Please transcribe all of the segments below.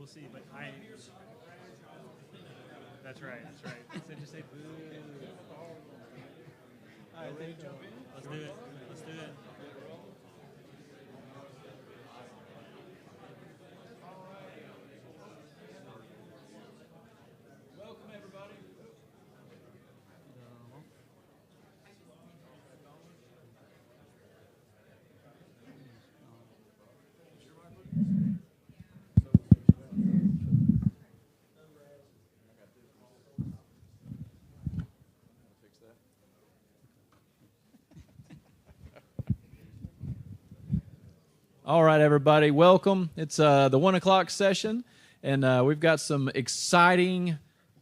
we'll see. But that's right. So just say boo. All right, let's do it. Let's do it. Welcome, everybody. All right, everybody, welcome. It's the 1 o'clock session, and we've got some exciting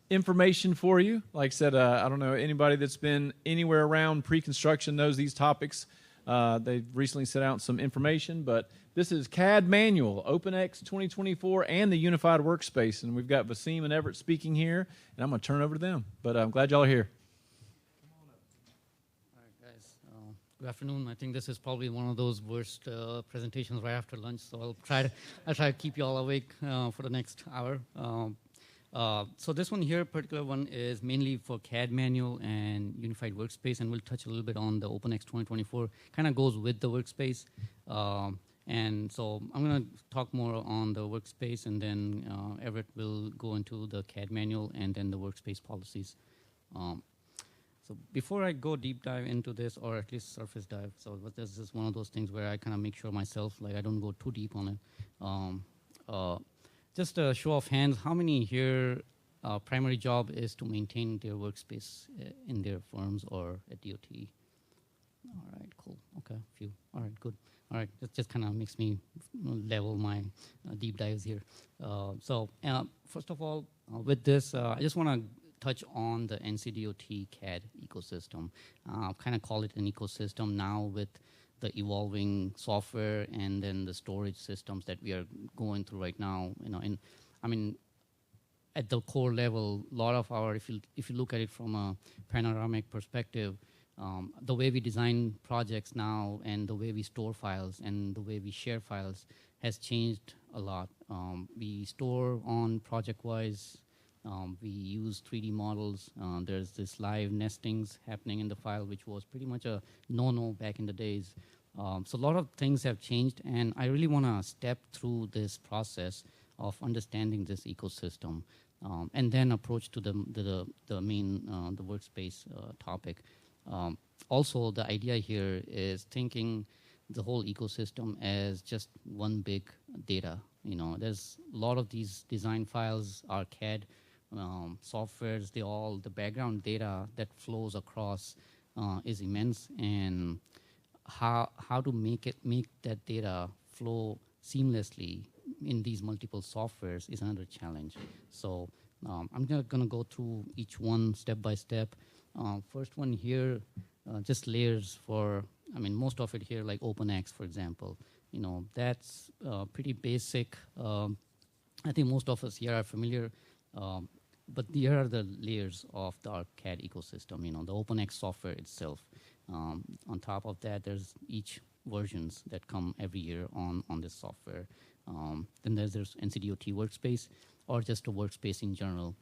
information for you. Like I said, I don't know anybody that's been anywhere around pre-construction knows these topics. They've recently set out some information, but this is CAD Manual, OpenX 2024, and the Unified Workspace. And we've got Vaseem and Everett speaking here, and I'm going to turn it over to them. But I'm glad y'all are here. Good afternoon. I think this is probably one of those worst presentations right after lunch, so I'll try to keep you all awake for the next hour. So this one here, particular one, is mainly for CAD Manual and Unified Workspace, and we'll touch a little bit on the OpenX 2024. Kind of goes with the Workspace, and so I'm going to talk more on the Workspace, and then Everett will go into the CAD Manual and then the Workspace policies. So before I go deep dive into this, or at least surface dive, so this is one of those things where I kind of make sure myself, like I don't go too deep on it. Just a show of hands, how many here primary job is to maintain their workspace in their firms or at DOT? All right, cool. Okay, few. All right, good. All right, that just kind of makes me level my deep dives here. So first of all, with this, I just want to touch on the NCDOT CAD ecosystem. Kind of call it an ecosystem now with the evolving software and then the storage systems that we are going through right now. And I mean, at the core level, a lot of our, if you look at it from a panoramic perspective, the way we design projects now and the way we store files and the way we share files has changed a lot. We store on project-wise. We use 3D models. There's this live nestings happening in the file, which was pretty much a no-no back in the days. So a lot of things have changed, and I really want to step through this process of understanding this ecosystem, and then approach to the main the workspace topic. Also, the idea here is thinking the whole ecosystem as just one big data. There's a lot of these design files are CAD softwares. The background data that flows across is immense, and how to make that data flow seamlessly in these multiple softwares is another challenge. So I'm going to go through each one step by step. First one here, just layers for, most of it here, like OpenX, for example. That's pretty basic. I think most of us here are familiar, but here are the layers of the CAD ecosystem, the OpenX software itself. On top of that, there's each versions that come every year on this software. Then there's NCDOT Workspace, or just a workspace in general.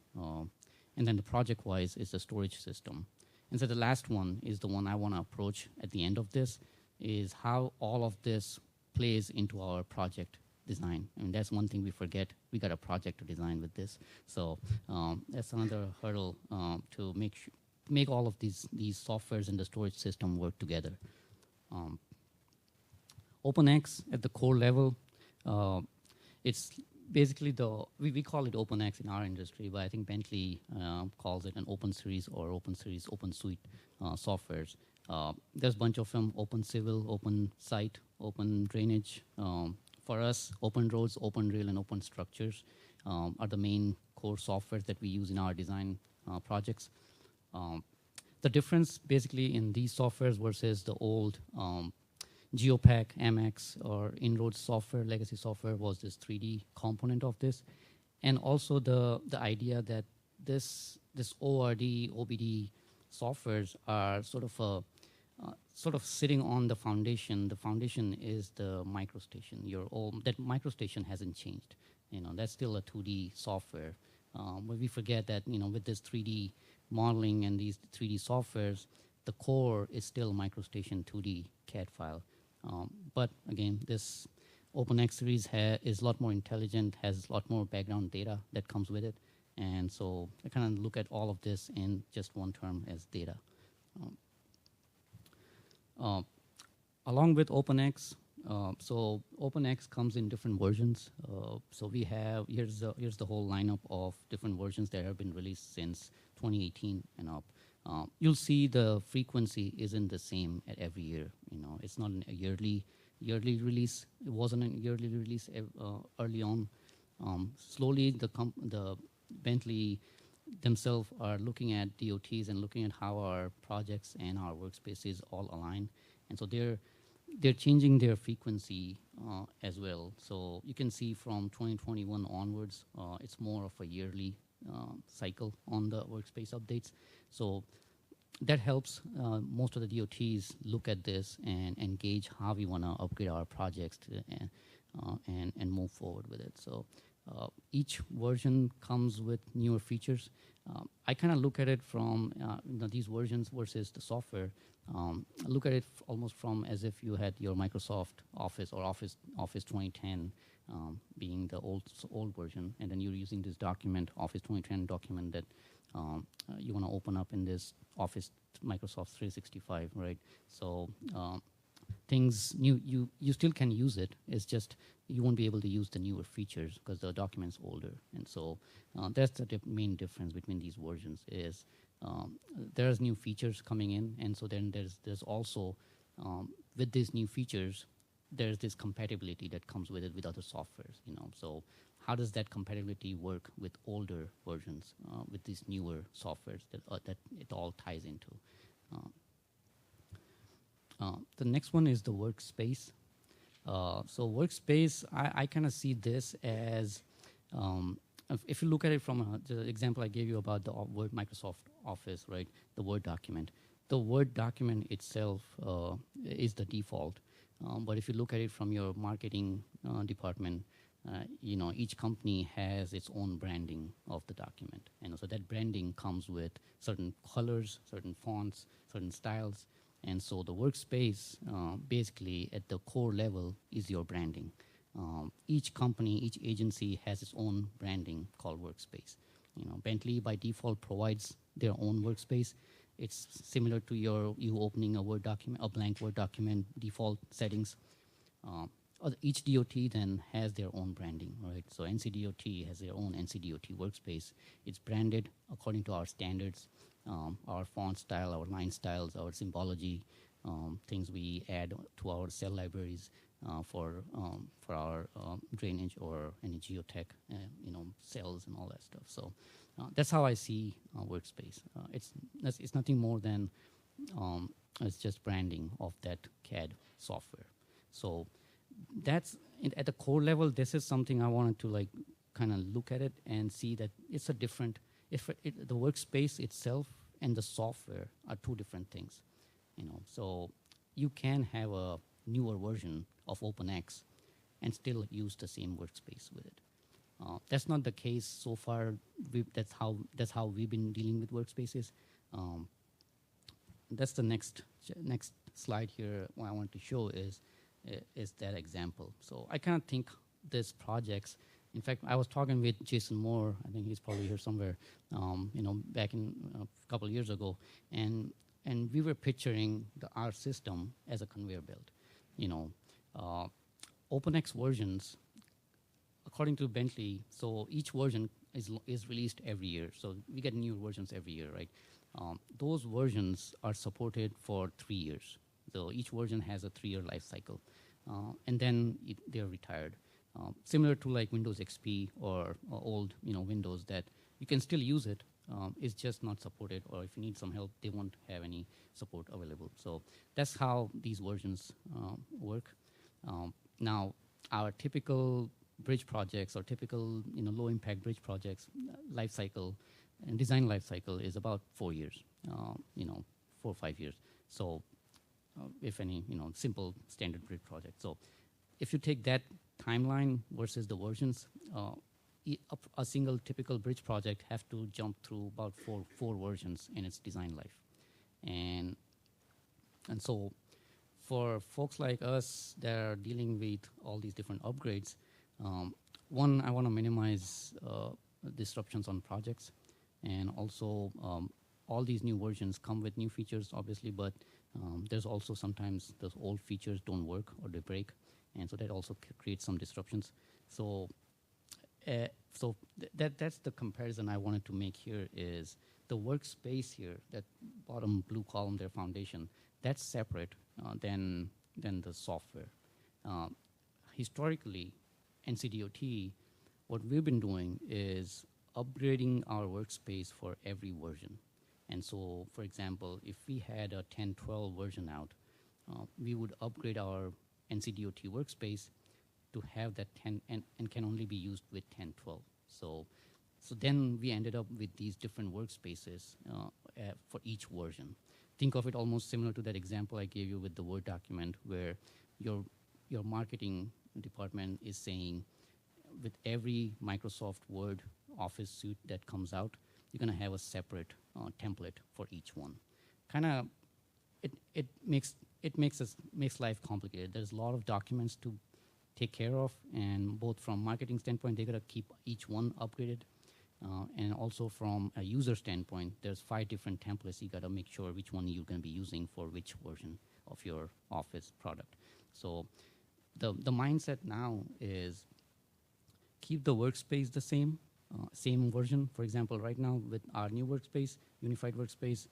And then the project-wise is the storage system. And so the last one is the one I want to approach at the end of this, is how all of this plays into our project design. That's one thing we forget. We got a project to design with this. So that's another hurdle to make all of these softwares in the storage system work together. OpenX at the core level, it's basically we call it OpenX in our industry, but I think Bentley calls it an Open Series or Open Series Open Suite softwares. There's a bunch of them: Open Civil, Open Site, Open Drainage. For us, Open Roads, Open Rail, and Open Structures are the main core softwares that we use in our design projects. The difference basically in these softwares versus the old Geopack, Amex, or Inroads software, legacy software, was this 3D component of this. And also the idea that this ORD, OBD softwares are sort of sitting on the foundation. The foundation is the microstation. That microstation hasn't changed. That's still a 2D software. But we forget that, with this 3D modeling and these 3D softwares, the core is still MicroStation 2D CAD file. But again, this OpenX series is a lot more intelligent, has a lot more background data that comes with it. And so I kind of look at all of this in just one term as data. Along with OpenX, so OpenX comes in different versions. So we have, here's the whole lineup of different versions that have been released since 2018 and up. You'll see the frequency isn't the same at every year. It's not a yearly release. It wasn't a yearly release early on. Slowly, the Bentley themselves are looking at DOTs and looking at how our projects and our workspaces all align, and so they're changing their frequency as well. So you can see from 2021 onwards, it's more of a yearly cycle on the workspace updates. So that helps most of the DOTs look at this and gauge how we want to upgrade our projects and move forward with it. So each version comes with newer features. I kind of look at it from these versions versus the software. I look at it almost from as if you had your Microsoft Office or Office 2010 being the old version, and then you're using this document, Office 2010 document that you want to open up in this Office Microsoft 365, right? So things new, you still can use it. It's just you won't be able to use the newer features because the document's older. And so that's the main difference between these versions is there's new features coming in, and so then there's also with these new features, there's this compatibility that comes with it with other softwares. So how does that compatibility work with older versions with these newer softwares that it all ties into? The next one is the Workspace. So Workspace, I kind of see this as, if you look at it from the example I gave you about the Word Microsoft Office, right? The Word document. The Word document itself is the default. But if you look at it from your marketing department, each company has its own branding of the document. And so that branding comes with certain colors, certain fonts, certain styles. And so the Workspace, basically at the core level, is your branding. Each company, each agency has its own branding called Workspace. Bentley by default provides their own Workspace. It's similar to you opening a Word document, a blank Word document default settings. Each DOT then has their own branding, right? So NCDOT has their own NCDOT Workspace. It's branded according to our standards, our font style, our line styles, our symbology, things we add to our cell libraries for our drainage or any geotech, cells and all that stuff. So that's how I see Workspace. It's nothing more than it's just branding of that CAD software. So that's at the core level. This is something I wanted to kind of look at it and see that it's a different. The Workspace itself and the software are two different things. So you can have a newer version of OpenX and still use the same Workspace with it. That's not the case so far. That's how we've been dealing with workspaces. That's the next slide here. What I want to show is that example. So I kind of think these projects. In fact, I was talking with Jason Moore. I think he's probably here somewhere. Back in a couple of years ago, and we were picturing our system as a conveyor belt. OpenX versions, according to Bentley, so each version is released every year. So we get new versions every year, right? Those versions are supported for 3 years. So each version has a 3-year life cycle, and then they're retired. Similar to like Windows XP or old Windows, that you can still use it. It's just not supported, or if you need some help, they won't have any support available. So that's how these versions work. Now, our typical bridge projects or typical low impact bridge projects life cycle and design life cycle is about 4 years, 4 or 5 years. So if any simple standard bridge project. So if you take that timeline versus the versions, a single typical bridge project have to jump through about four versions in its design life. And so for folks like us that are dealing with all these different upgrades, one, I want to minimize disruptions on projects. And also, all these new versions come with new features, obviously, but there's also sometimes those old features don't work or they break. And so that also creates some disruptions. So that's the comparison I wanted to make here is the workspace here, that bottom blue column there, foundation, that's separate than the software. Historically, NCDOT, what we've been doing is upgrading our workspace for every version. And so, for example, if we had a 10.12 version out, we would upgrade our NCDOT workspace to have that 10 and can only be used with 10.12. So then we ended up with these different workspaces for each version. Think of it almost similar to that example I gave you with the Word document, where your marketing department is saying, with every Microsoft Word Office suite that comes out, you're going to have a separate template for each one. Kind of, it makes life complicated. There's a lot of documents to take care of, and both from marketing standpoint, they got to keep each one upgraded, and also from a user standpoint, there's 5 different templates. You got to make sure which one you're going to be using for which version of your Office product. So the mindset now is keep the workspace the same version. For example, right now with our new workspace, Unified Workspace,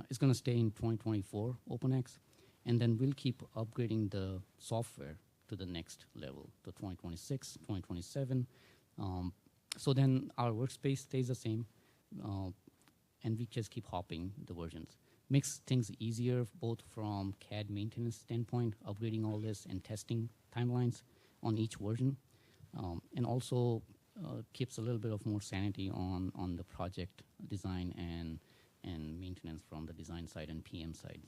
it's going to stay in 2024 OpenX, and then we'll keep upgrading the software to the next level, to 2026, 2027. So then our workspace stays the same, and we just keep hopping the versions. Makes things easier both from CAD maintenance standpoint, upgrading all this and testing timelines on each version. And also keeps a little bit of more sanity on the project design and maintenance from the design side and PM side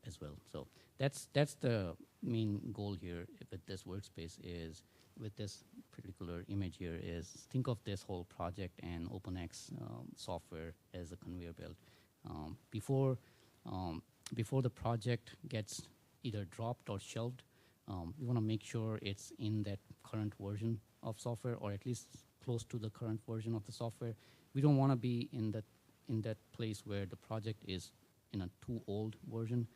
as well. So that's the main goal here with this workspace, is with this particular image here, is think of this whole project and OpenX software as a conveyor belt. Before the project gets either dropped or shelved, we want to make sure it's in that current version of software, or at least close to the current version of the software. We don't want to be in that place where the project is in a too old version.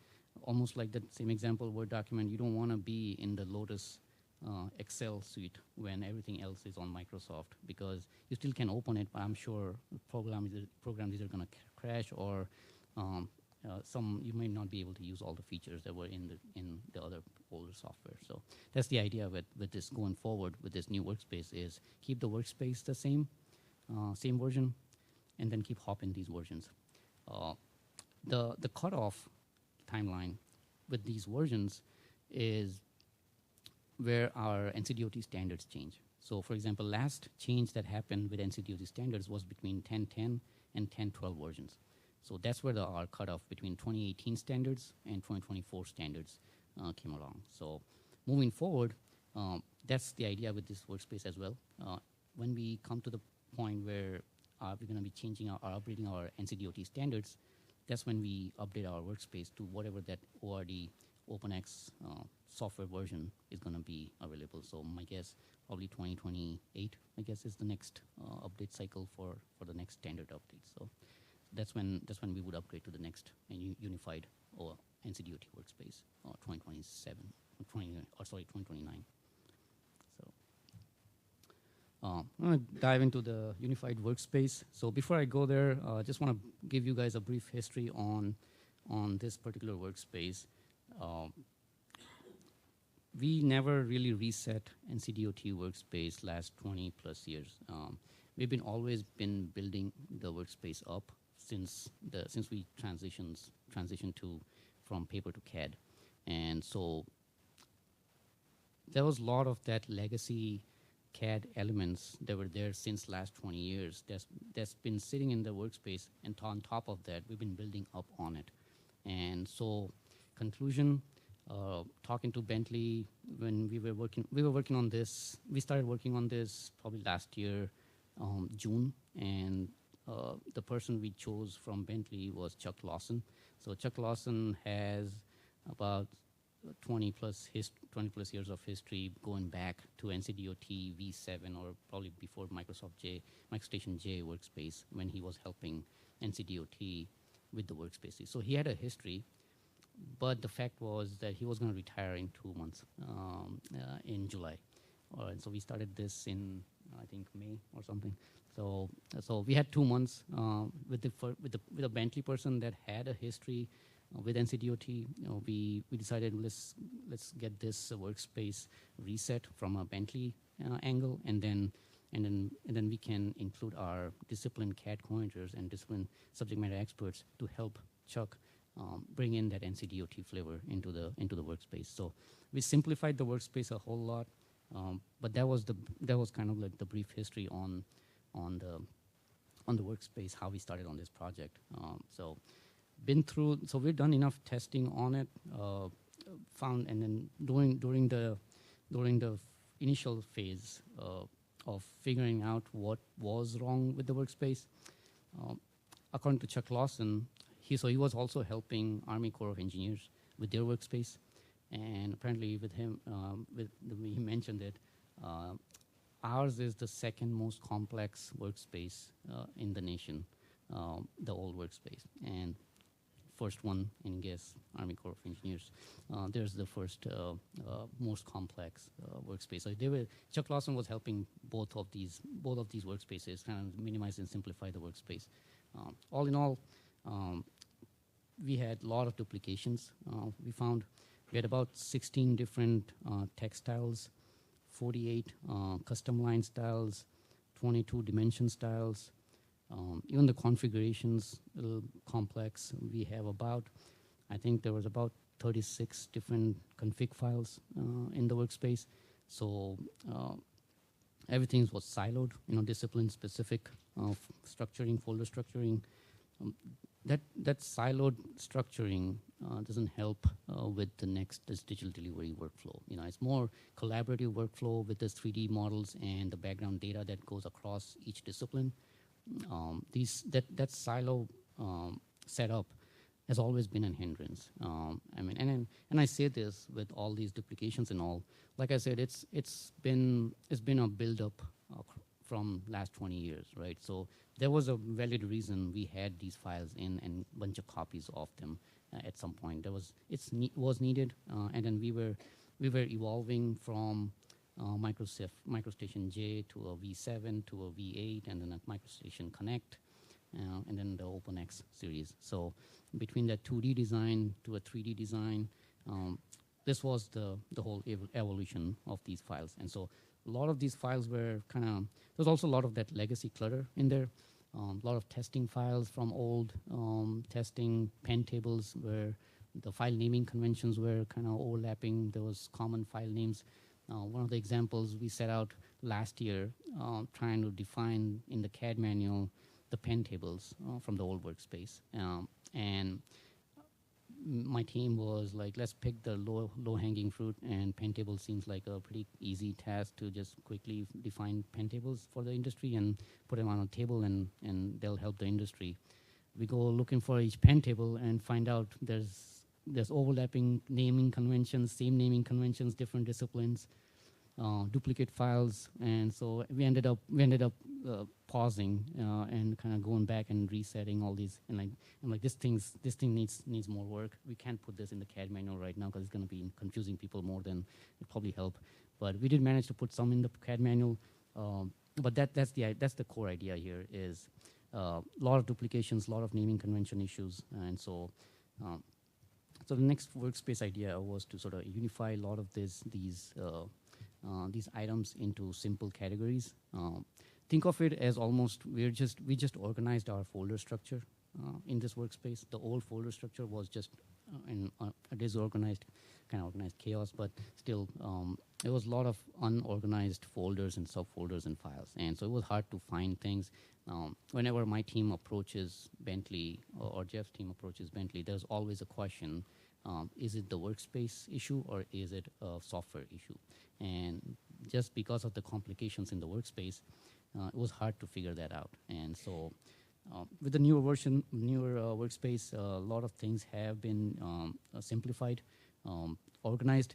Almost like that same example, Word document, you don't want to be in the Lotus Excel suite when everything else is on Microsoft, because you still can open it, but I'm sure programs either going to crash, or you may not be able to use all the features that were in the other older software. So that's the idea with this going forward with this new workspace, is keep the workspace the same version, and then keep hopping these versions. The cutoff timeline with these versions is where our NCDOT standards change. So for example, last change that happened with NCDOT standards was between 10.10 and 10.12 versions. So that's where our cutoff between 2018 standards and 2024 standards came along. So moving forward, that's the idea with this workspace as well. When we come to the point where we're going to be changing upgrading our NCDOT standards, that's when we update our workspace to whatever that ORD OpenX software version is going to be available. So my guess, probably 2028, I guess, is the next update cycle for the next standard update. So that's when we would upgrade to the next unified or NCDOT workspace, 2029. So I'm going to dive into the unified workspace. So before I go there, I just want to give you guys a brief history on this particular workspace. We never really reset NCDOT workspace last 20 plus years. We've always been building the workspace up since we transitioned from paper to CAD. And so there was a lot of that legacy CAD elements that were there since last 20 years that's been sitting in the workspace, and on top of that, we've been building up on it. And so conclusion, talking to Bentley when we were working on this. We started working on this probably last year, June, and the person we chose from Bentley was Chuck Lawson. So Chuck Lawson has about 20 plus years of history going back to NCDOT V7 or probably before MicroStation J Workspace when he was helping NCDOT with the workspaces. So he had a history, but the fact was that he was going to retire in 2 months, in July. So we started this in, I think, May or something. So we had 2 months with a Bentley person that had a history with NCDOT. We decided let's get this workspace reset from a Bentley angle, and then we can include our discipline CAD coordinators and discipline subject matter experts to help Chuck bring in that NCDOT flavor into the workspace. So we simplified the workspace a whole lot, but that was kind of like the brief history on the workspace, how we started on this project. So we've done enough testing on it, found, and then during the initial phase of figuring out what was wrong with the workspace, according to Chuck Lawson, he was also helping Army Corps of Engineers with their workspace, and apparently with him, he mentioned it, ours is the second most complex workspace in the nation, the old workspace, and first one in, guess, Army Corps of Engineers. There's the first most complex workspace. So Chuck Lawson was helping both of these workspaces, kind of minimize and simplify the workspace. All in all, we had a lot of duplications. We had about 16 different text styles, 48 custom line styles, 22 dimension styles. Even the configurations, a little complex. We have I think there was about 36 different config files in the workspace. So everything was siloed, discipline specific structuring, folder structuring. That siloed structuring doesn't help with this digital delivery workflow. It's more collaborative workflow with the 3D models and the background data that goes across each discipline. That silo setup has always been a hindrance. And I say this with all these duplications and all. Like I said, it's been a build-up from last 20 years, right? So there was a valid reason we had these files in and a bunch of copies of them at some point. Was needed, and then we were evolving from MicroStation J to a V7 to a V8, and then a MicroStation Connect, and then the OpenX series. So between that 2D design to a 3D design, this was the whole evolution of these files. And so a lot of these files were there's also a lot of that legacy clutter in there. A lot of testing files from old testing pen tables where the file naming conventions were kind of overlapping. There was common file names. One of the examples we set out last year, trying to define in the CAD manual the pen tables from the old workspace. And my team was like, let's pick the low-hanging fruit, and pen table seems like a pretty easy task to just quickly define pen tables for the industry and put them on a table, and they'll help the industry. We go looking for each pen table and find out there's overlapping naming conventions, same naming conventions, different disciplines, duplicate files, and so we ended up pausing and kind of going back and resetting all these. And I'm like, this thing needs more work. We can't put this in the CAD manual right now because it's going to be confusing people more than it probably help. But we did manage to put some in the CAD manual. But that's the core idea here is a lot of duplications, a lot of naming convention issues, and so. So the next workspace idea was to sort of unify a lot of these items into simple categories. Think of it as almost we just organized our folder structure in this workspace. The old folder structure was just a disorganized, kind of organized chaos, but still there was a lot of unorganized folders and subfolders and files, and so it was hard to find things. Whenever my team approaches Bentley or Jeff's team approaches Bentley, there's always a question, Is it the workspace issue or is it a software issue? And just because of the complications in the workspace, it was hard to figure that out. And so with the newer version, workspace, a lot of things have been simplified, organized.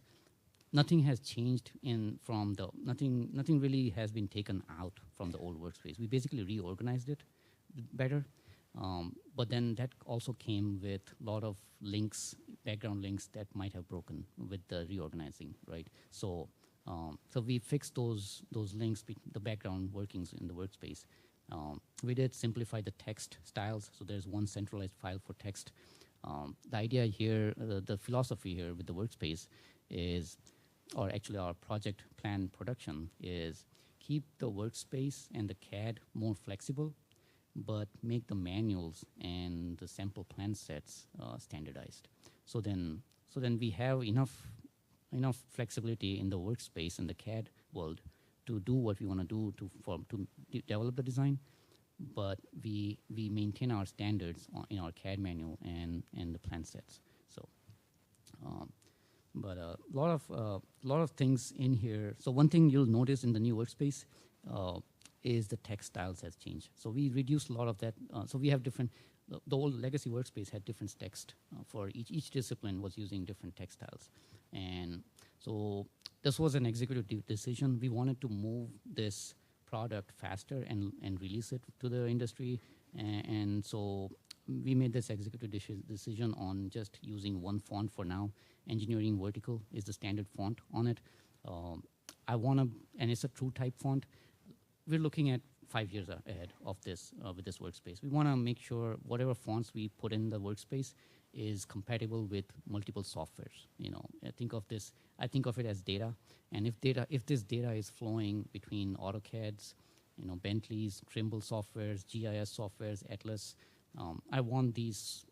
Nothing has changed nothing really has been taken out from the old workspace. We basically reorganized it better. But then that also came with a lot of links, background links that might have broken with the reorganizing, right? So we fixed those links, the background workings in the workspace. We did simplify the text styles, so there's one centralized file for text. The idea here, the philosophy here with the workspace is, or actually our project plan production is, keep the workspace and the CAD more flexible, but make the manuals and the sample plan sets standardized. So then we have enough flexibility in the workspace and the CAD world to do what we want to do to develop the design, but we maintain our standards in our CAD manual and the plan sets. So, but a lot of things in here. So one thing you'll notice in the new workspace is the text styles has changed. So we reduced a lot of that. So we have different. The old legacy workspace had different text for each discipline was using different text styles, and so this was an executive decision. We wanted to move this product faster and release it to the industry, and so we made this executive decision on just using one font for now. Engineering Vertical is the standard font on it. And it's a true type font. We're looking at 5 years ahead of this with this workspace. We want to make sure whatever fonts we put in the workspace is compatible with multiple softwares. I think of it as data, and if this data is flowing between AutoCADs, Bentley's, Trimble softwares, GIS softwares, Atlas, I want these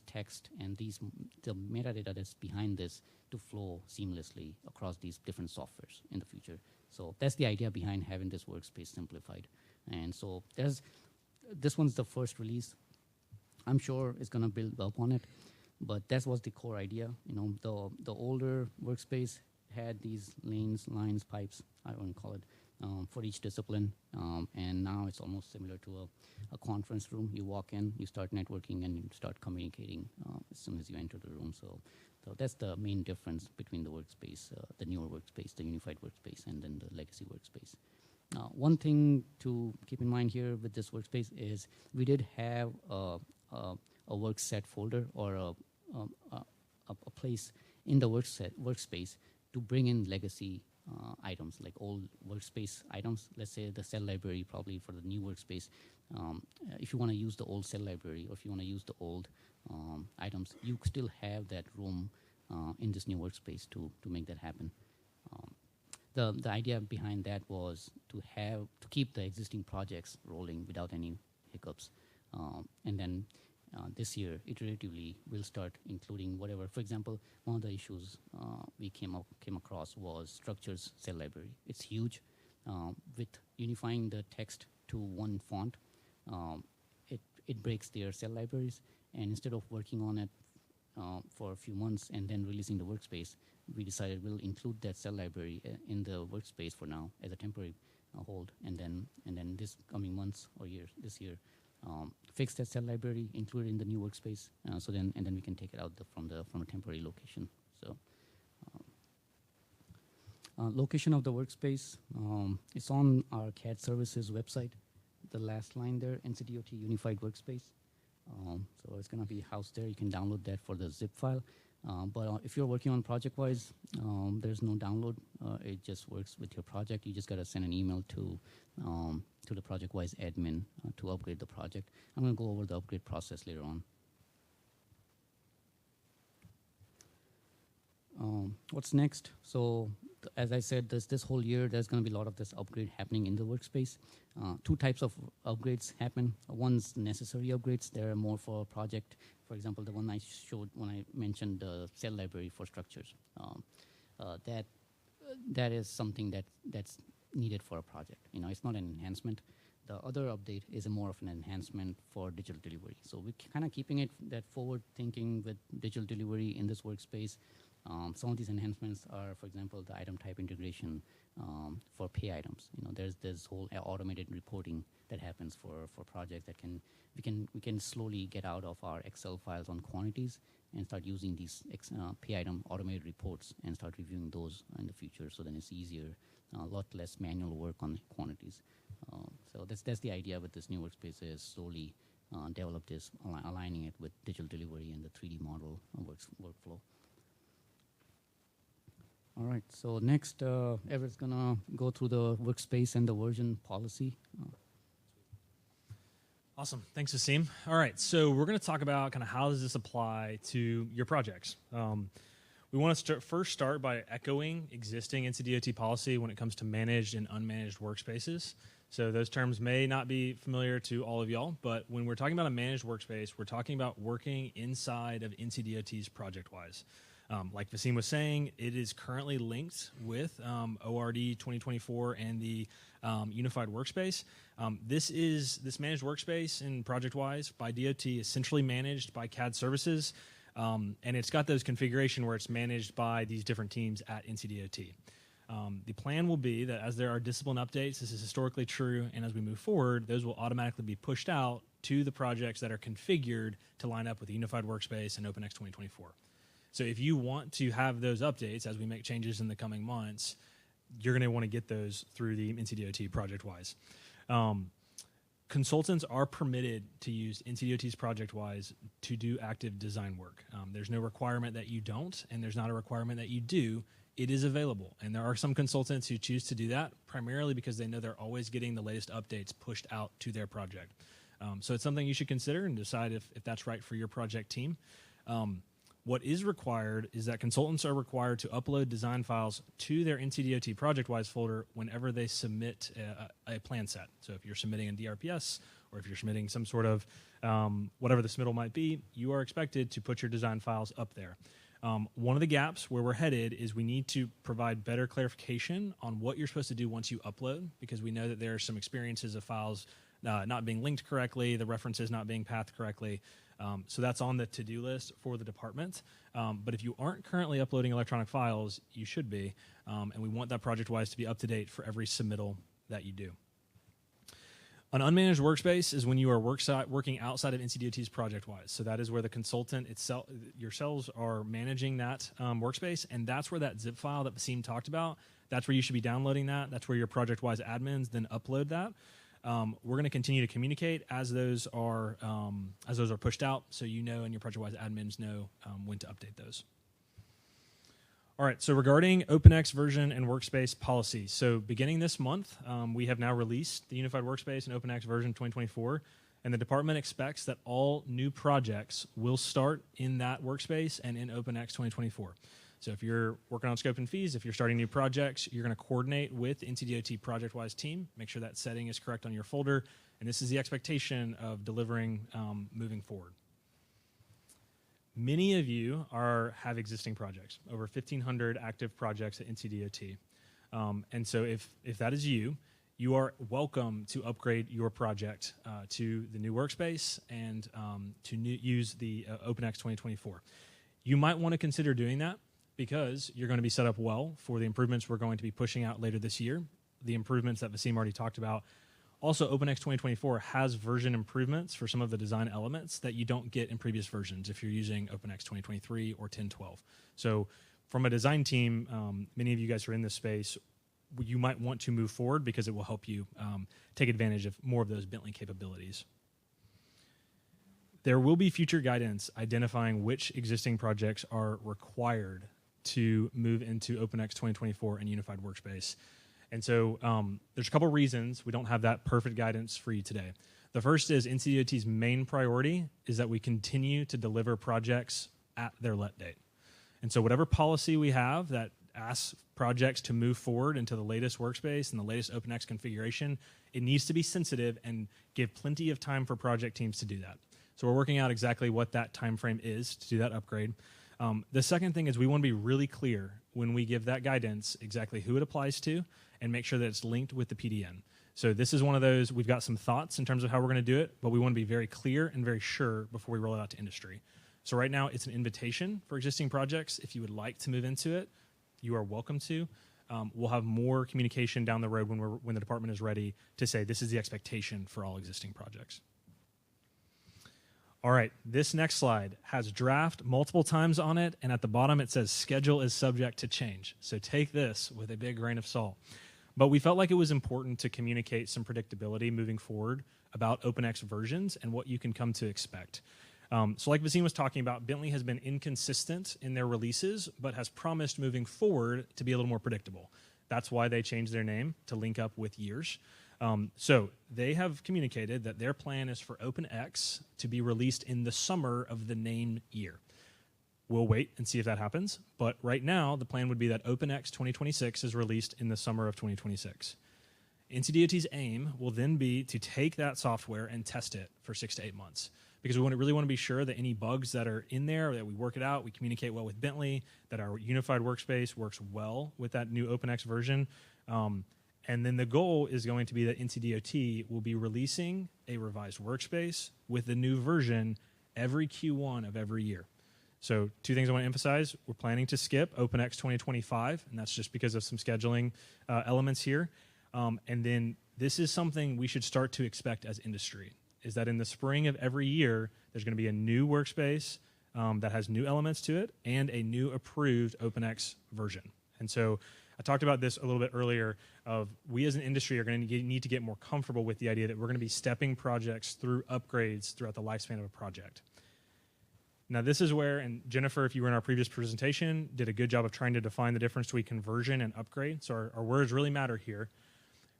text and the metadata that's behind this to flow seamlessly across these different softwares in the future. So that's the idea behind having this workspace simplified. And so this one's the first release. I'm sure it's going to build up on it, but that was the core idea. The older workspace had these lanes, lines, pipes, I won't call it, for each discipline. And now it's almost similar to a conference room. You walk in, you start networking, and you start communicating as soon as you enter the room. So that's the main difference between the workspace, the newer workspace, the unified workspace, and then the legacy workspace. One thing to keep in mind here with this workspace is we did have a work set folder or a place in the workspace to bring in legacy items, like old workspace items. Let's say the cell library, probably for the new workspace. If you want to use the old cell library, or if you want to use the old items, you still have that room in this new workspace to make that happen. The idea behind that was to keep the existing projects rolling without any hiccups, and then this year, iteratively, we'll start including whatever. For example, one of the issues we came across was structures cell library. It's huge. With unifying the text to one font, it breaks their cell libraries. And instead of working on it for a few months and then releasing the workspace, we decided we'll include that cell library in the workspace for now as a temporary hold, and then this coming months or years, this year, fix that cell library, include it in the new workspace, and then we can take it out from a temporary location. So, location of the workspace, it's on our CAD services website. The last line there, NCDOT Unified Workspace. So it's going to be housed there. You can download that for the zip file. But if you're working on ProjectWise, there's no download. It just works with your project. You just got to send an email to the ProjectWise admin to upgrade the project. I'm going to go over the upgrade process later on. What's next? So as I said, this whole year, there's going to be a lot of this upgrade happening in the workspace. Two types of upgrades happen. One's necessary upgrades. They're more for a project. For example, the one I showed when I mentioned the cell library for structures. That is something that's needed for a project. It's not an enhancement. the other update is a more of an enhancement for digital delivery. So we're kind of keeping it that forward thinking with digital delivery in this workspace. Some of these enhancements are, for example, the item type integration for pay items. There's this whole automated reporting that happens for projects that we can slowly get out of our Excel files on quantities and start using these pay item automated reports and start reviewing those in the future. So then it's easier, a lot less manual work on quantities. So that's the idea with this new workspace, is slowly develop this, aligning it with digital delivery and the 3D model workflow. All right, so next, Everett's gonna go through the workspace and the version policy. Awesome, thanks Asim. All right, so we're gonna talk about kind of how does this apply to your projects. We want to first start by echoing existing NCDOT policy when it comes to managed and unmanaged workspaces. So those terms may not be familiar to all of y'all, but when we're talking about a managed workspace, we're talking about working inside of NCDOT's ProjectWise. Like Vaseem was saying, it is currently linked with ORD 2024 and the Unified Workspace. This managed workspace in ProjectWise by DOT is centrally managed by CADD services, and it's got those configuration where it's managed by these different teams at NCDOT. The plan will be that as there are discipline updates, this is historically true, and as we move forward, those will automatically be pushed out to the projects that are configured to line up with the Unified Workspace and OpenX 2024. So if you want to have those updates as we make changes in the coming months, you're going to want to get those through the NCDOT ProjectWise. Consultants are permitted to use NCDOT's ProjectWise to do active design work. There's no requirement that you don't, and there's not a requirement that you do. It is available, and there are some consultants who choose to do that primarily because they know they're always getting the latest updates pushed out to their project. So it's something you should consider and decide if that's right for your project team. What is required is that consultants are required to upload design files to their NCDOT ProjectWise folder whenever they submit a plan set. So if you're submitting a DRPS or if you're submitting some sort of whatever the submittal might be, you are expected to put your design files up there. One of the gaps where we're headed is we need to provide better clarification on what you're supposed to do once you upload, because we know that there are some experiences of files not being linked correctly, the references not being pathed correctly. So that's on the to-do list for the department. But if you aren't currently uploading electronic files, you should be. And we want that ProjectWise to be up to date for every submittal that you do. An unmanaged workspace is when you are working outside of NCDOT's ProjectWise. So that is where the consultant itself, yourselves, are managing that workspace, and that's where that zip file that Vaseem talked about, that's where you should be downloading that. That's where your ProjectWise admins then upload that. We're going to continue to communicate as those are pushed out, so you know and your ProjectWise admins know when to update those. All right, so regarding OpenX version and workspace policy. So beginning this month, we have now released the Unified Workspace and OpenX version 2024, and the department expects that all new projects will start in that workspace and in OpenX 2024. So if you're working on scope and fees, if you're starting new projects, you're going to coordinate with the NCDOT ProjectWise team, make sure that setting is correct on your folder, and this is the expectation of delivering moving forward. Many of you have existing projects, over 1,500 active projects at NCDOT. And so if that is you, you are welcome to upgrade your project to the new workspace and to use the OpenX 2024. You might want to consider doing that because you're going to be set up well for the improvements we're going to be pushing out later this year, the improvements that Vaseem already talked about. Also, OpenX 2024 has version improvements for some of the design elements that you don't get in previous versions if you're using OpenX 2023 or 1012. So from a design team, many of you guys are in this space, you might want to move forward because it will help you take advantage of more of those Bentley capabilities. There will be future guidance identifying which existing projects are required to move into OpenX 2024 and Unified Workspace. And so there's a couple reasons we don't have that perfect guidance for you today. The first is NCDOT's main priority is that we continue to deliver projects at their let date. And so whatever policy we have that asks projects to move forward into the latest workspace and the latest OpenX configuration, it needs to be sensitive and give plenty of time for project teams to do that. So we're working out exactly what that time frame is to do that upgrade. The second thing is we want to be really clear when we give that guidance exactly who it applies to and make sure that it's linked with the PDN. So this is one of those, we've got some thoughts in terms of how we're going to do it, but we want to be very clear and very sure before we roll it out to industry. So right now, it's an invitation for existing projects. If you would like to move into it, you are welcome to. We'll have more communication down the road when the department is ready to say this is the expectation for all existing projects. All right, this next slide has draft multiple times on it, and at the bottom it says schedule is subject to change. So take this with a big grain of salt. But we felt like it was important to communicate some predictability moving forward about OpenX versions and what you can come to expect. So like Vaseem was talking about, Bentley has been inconsistent in their releases, but has promised moving forward to be a little more predictable. That's why they changed their name to link up with years. So they have communicated that their plan is for OpenX to be released in the summer of the named year. We'll wait and see if that happens, but right now the plan would be that OpenX 2026 is released in the summer of 2026. NCDOT's aim will then be to take that software and test it for 6 to 8 months, because we really want to be sure that any bugs that are in there, that we work it out, we communicate well with Bentley, that our unified workspace works well with that new OpenX version. And then the goal is going to be that NCDOT will be releasing a revised workspace with the new version every Q1 of every year. So 2 things I want to emphasize. We're planning to skip OpenX 2025, and that's just because of some scheduling elements here. And then this is something we should start to expect as industry, is that in the spring of every year, there's going to be a new workspace that has new elements to it and a new approved OpenX version. And so I talked about this a little bit earlier of we as an industry are going to need to get more comfortable with the idea that we're going to be stepping projects through upgrades throughout the lifespan of a project. Now this is where, and Jennifer, if you were in our previous presentation, did a good job of trying to define the difference between conversion and upgrade. So our words really matter here.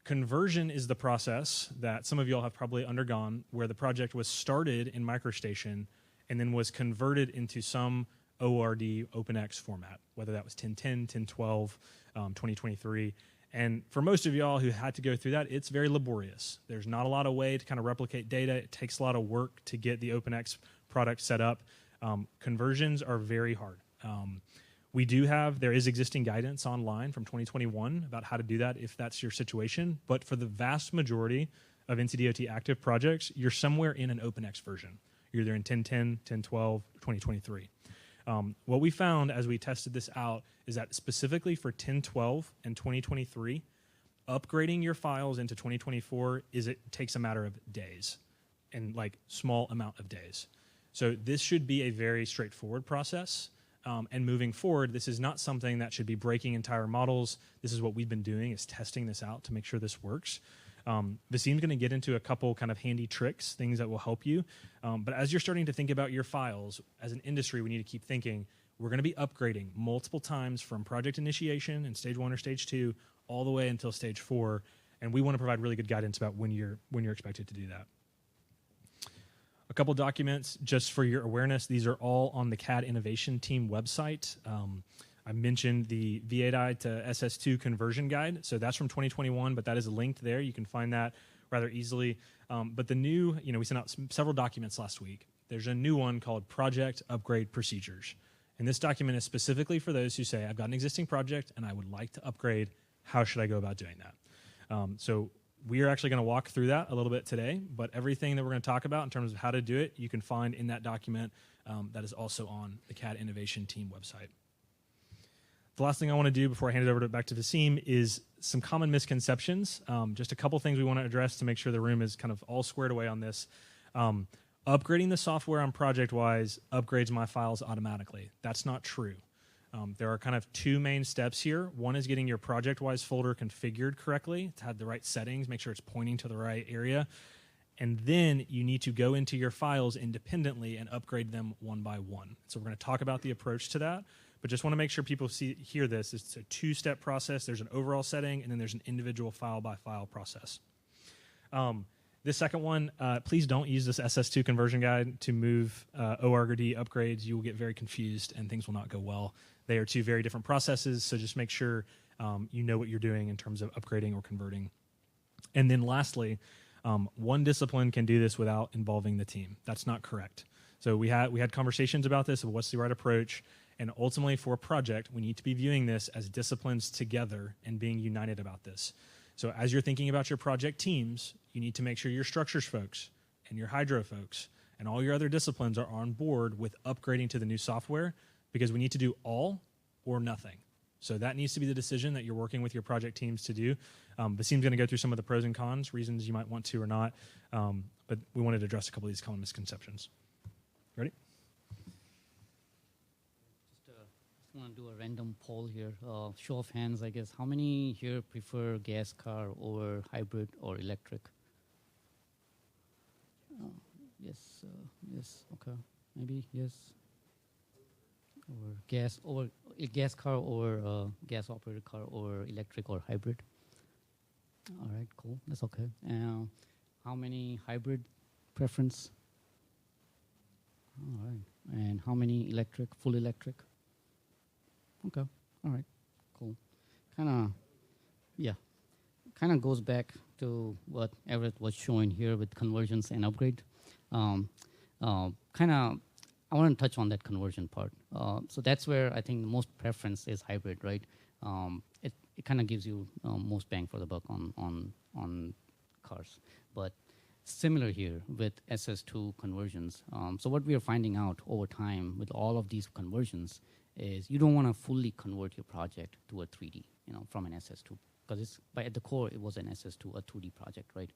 Conversion is the process that some of y'all have probably undergone where the project was started in MicroStation and then was converted into some ORD OpenX format, whether that was 1010, 1012, 2023. And for most of y'all who had to go through that, it's very laborious. There's not a lot of way to kind of replicate data. It takes a lot of work to get the OpenX product set up. Conversions are very hard. There is existing guidance online from 2021 about how to do that if that's your situation. But for the vast majority of NCDOT active projects, you're somewhere in an OpenX version. You're either in 1010, 1012, 2023. What we found as we tested this out is that specifically for 1012 and 2023, upgrading your files into 2024 takes a matter of days and like small amount of days. So this should be a very straightforward process. And moving forward, this is not something that should be breaking entire models. This is what we've been doing, is testing this out to make sure this works. Vaseem's going to get into a couple kind of handy tricks, things that will help you. But as you're starting to think about your files, as an industry, we need to keep thinking, we're going to be upgrading multiple times from project initiation in stage 1 or stage 2 all the way until stage 4. And we want to provide really good guidance about when you're expected to do that. A couple documents just for your awareness. These are all on the CAD Innovation Team website. I mentioned the V8i to SS2 conversion guide. So that's from 2021, but that is linked there. You can find that rather easily. But the new, we sent out several documents last week. There's a new one called Project Upgrade Procedures. And this document is specifically for those who say, I've got an existing project and I would like to upgrade. How should I go about doing that? So we are actually going to walk through that a little bit today, but everything that we're going to talk about in terms of how to do it, you can find in that document that is also on the CAD Innovation Team website. The last thing I want to do before I hand it over back to Vaseem is some common misconceptions. Just a couple things we want to address to make sure the room is kind of all squared away on this. Upgrading the software on ProjectWise upgrades my files automatically. That's not true. There are kind of 2 main steps here. One is getting your ProjectWise folder configured correctly to have the right settings, make sure it's pointing to the right area. And then you need to go into your files independently and upgrade them one by one. So we're going to talk about the approach to that, but just want to make sure people hear this. It's a 2-step process. There's an overall setting, and then there's an individual file-by-file process. This second one, please don't use this SS2 conversion guide to move ORD upgrades. You will get very confused, and things will not go well. They are 2 very different processes, so just make sure you know what you're doing in terms of upgrading or converting. And then lastly, one discipline can do this without involving the team. That's not correct. So we had conversations about this, of what's the right approach, and ultimately for a project, we need to be viewing this as disciplines together and being united about this. So as you're thinking about your project teams, you need to make sure your structures folks and your hydro folks and all your other disciplines are on board with upgrading to the new software, because we need to do all or nothing. So that needs to be the decision that you're working with your project teams to do. Basim's going to go through some of the pros and cons, reasons you might want to or not, but we wanted to address a couple of these common misconceptions. Ready? Just want to do a random poll here. Show of hands, I guess. How many here prefer gas car over hybrid or electric? Yes, yes, okay. Maybe, yes. Or gas car or gas operated car or electric or hybrid. All right, cool. That's okay. How many hybrid preference? All right. And how many electric, full electric? Okay. All right. Cool. Kind of goes back to what Everett was showing here with conversions and upgrade. I want to touch on that conversion part. So that's where I think the most preference is hybrid, right? It kind of gives you most bang for the buck on cars. But similar here with SS2 conversions. So what we are finding out over time with all of these conversions is you don't want to fully convert your project to a 3D, from an SS2. Because at the core, it was an SS2, a 2D project, right?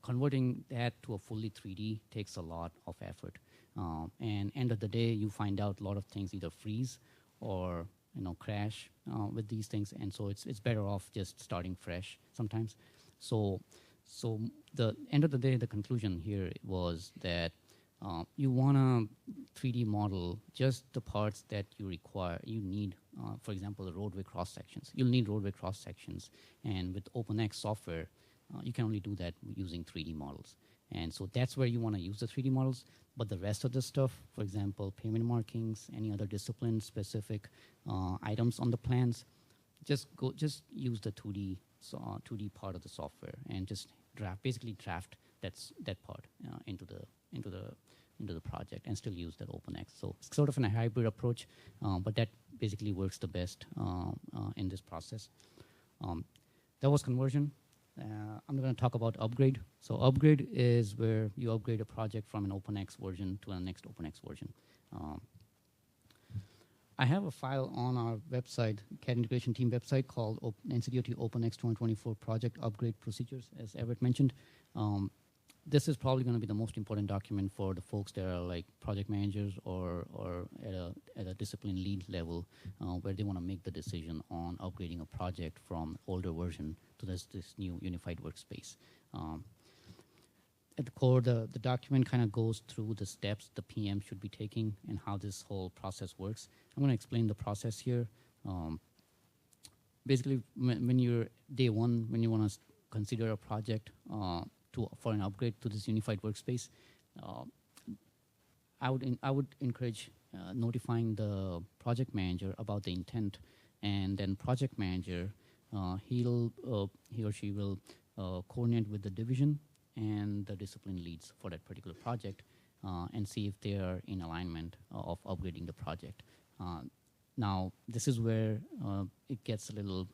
Converting that to a fully 3D takes a lot of effort. And end of the day, you find out a lot of things either freeze or crash with these things, and so it's better off just starting fresh sometimes. So the end of the day, the conclusion here was that you want to 3D model just the parts that you require. You need, for example, the roadway cross sections. You'll need roadway cross sections, and with OpenX software, you can only do that using 3D models. And so that's where you want to use the 3D models. But the rest of the stuff, for example, payment markings, any other discipline-specific items on the plans, just use the 2D part of the software and just draft that part into the project and still use that OpenX. So it's sort of a hybrid approach, but that basically works the best in this process. That was conversion. I'm going to talk about upgrade. So upgrade is where you upgrade a project from an OpenX version to the next OpenX version. I have a file on our website, CAD integration team website, called NCDOT OpenX 2024 Project Upgrade Procedures, as Everett mentioned. This is probably going to be the most important document for the folks that are like project managers or at a discipline lead level, where they want to make the decision on upgrading a project from older version to this new unified workspace. At the core, the document kind of goes through the steps the PM should be taking and how this whole process works. I'm going to explain the process here. Basically, when you're day one, when you want to consider a project for an upgrade to this unified workspace, I would encourage notifying the project manager about the intent, and then project manager he or she will coordinate with the division and the discipline leads for that particular project and see if they are in alignment of upgrading the project. Now, this is where it gets a little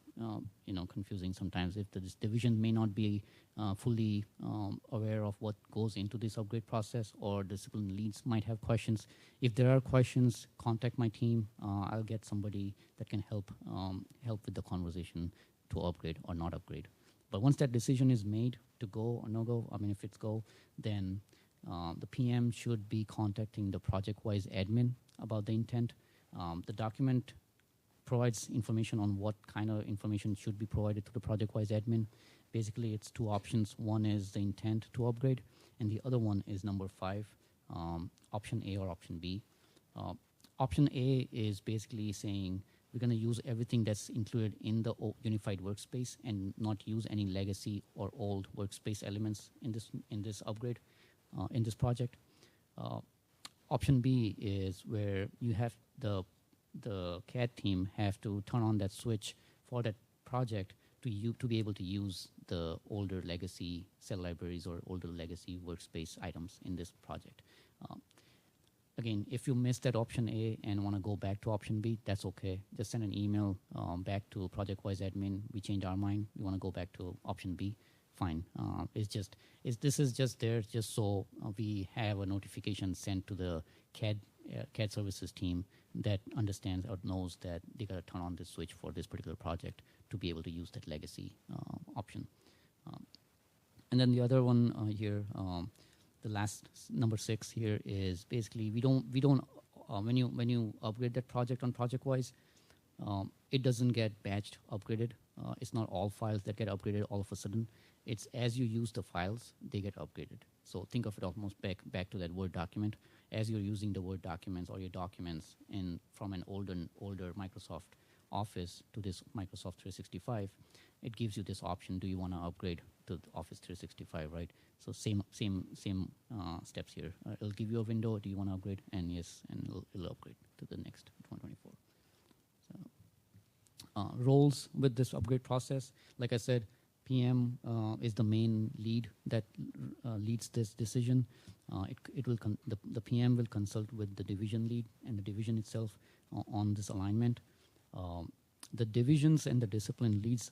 confusing sometimes. If this division may not be fully aware of what goes into this upgrade process, or discipline leads might have questions. If there are questions, contact my team. I'll get somebody that can help with the conversation to upgrade or not upgrade. But once that decision is made to go or no go, if it's go, then the PM should be contacting the project-wise admin about the intent. The document provides information on what kind of information should be provided to the project-wise admin. Basically, it's two options. One is the intent to upgrade, and the other one is number 5, option A or option B. Option A is basically saying we're going to use everything that's included in the unified workspace and not use any legacy or old workspace elements in this upgrade, in this project. Option B is where you have the CAD team have to turn on that switch for that project to be able to use the older legacy cell libraries or older legacy workspace items in this project. again, if you missed that option A and want to go back to option B, that's okay. Just send an email back to ProjectWise admin. We changed our mind. We want to go back to option B. Fine. This is just there just so we have a notification sent to the CAD services team that understands or knows that they got to turn on this switch for this particular project to be able to use that legacy option. And then the other one here, the last number 6 here is basically we don't when you upgrade that project on ProjectWise, it doesn't get batched upgraded. It's not all files that get upgraded all of a sudden. It's as you use the files, they get upgraded. So think of it almost back to that Word document. As you're using the Word documents or your documents from an older Microsoft Office to this Microsoft 365, it gives you this option. Do you want to upgrade to Office 365, right? So same steps here. It'll give you a window. Do you want to upgrade? And yes, and it'll upgrade to the next 124. So roles with this upgrade process, like I said, PM is the main lead that leads this decision. The PM will consult with the division lead and the division itself on this alignment. The divisions and the discipline leads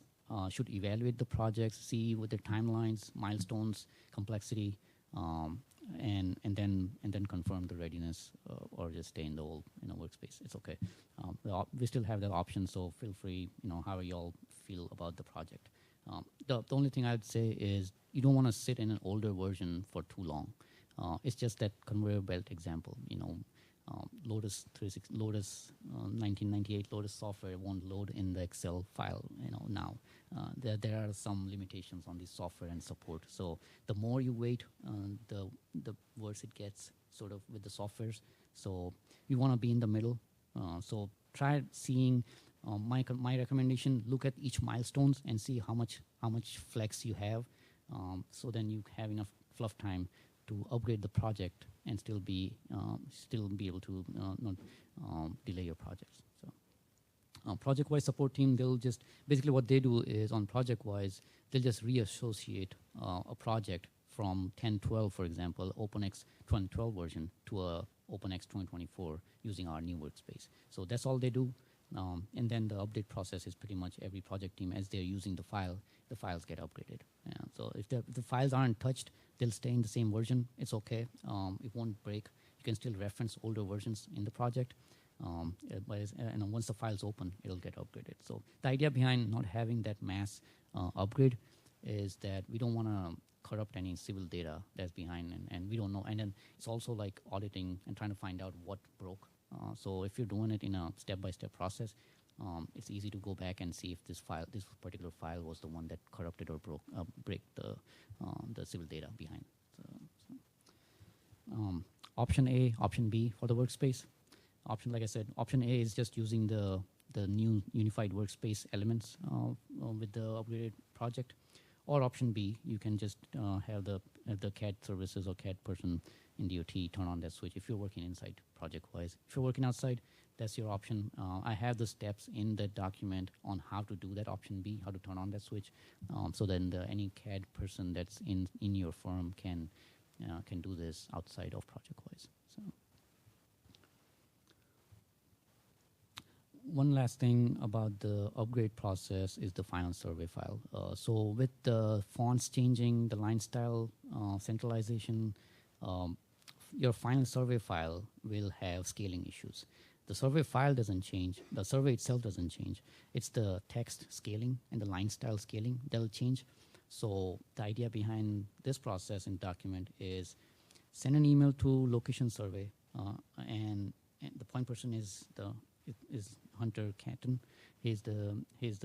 should evaluate the projects, see what their timelines, milestones, complexity, and then confirm the readiness or just stay in the old workspace. It's okay. We still have that option, so feel free. How you all feel about the project. The only thing I'd say is you don't want to sit in an older version for too long. It's just that conveyor belt example. Lotus 1998 Lotus software won't load in the Excel file. Now there are some limitations on the software and support. So the more you wait, the worse it gets, sort of with the softwares. So you want to be in the middle. So try seeing. My recommendation: look at each milestones and see how much flex you have. So then you have enough fluff time to upgrade the project and still be able to not delay your projects. So ProjectWise support team, they'll just basically what they do is on ProjectWise they'll just reassociate a project from 10.12, for example, OpenX 2012 version to a OpenX 2024 using our new workspace. So that's all they do. And then the update process is pretty much every project team, as they're using the files get upgraded. So if the files aren't touched, they'll stay in the same version. It's okay. It won't break. You can still reference older versions in the project. And once the file's open, it'll get upgraded. So the idea behind not having that mass upgrade is that we don't want to corrupt any civil data that's behind, and we don't know. And then it's also like auditing and trying to find out what broke. So if you're doing it in a step-by-step process, it's easy to go back and see if this particular file was the one that corrupted or break the civil data behind. Option A, option B for the workspace. Like I said, option A is just using the new unified workspace elements with the upgraded project. Or option B, you can just have the CAD services or CAD person in DOT turn on that switch if you're working inside ProjectWise. If you're working outside, that's your option. I have the steps in the document on how to do that option B, how to turn on that switch, so then any CAD person that's in your firm can do this outside of ProjectWise. So. One last thing about the upgrade process is the final survey file. So with the fonts changing, the line style centralization, your final survey file will have scaling issues. The survey file doesn't change. The survey itself doesn't change. It's the text scaling and the line style scaling that'll change. So the idea behind this process in document is send an email to location survey, and the point person is Hunter Catton. He's the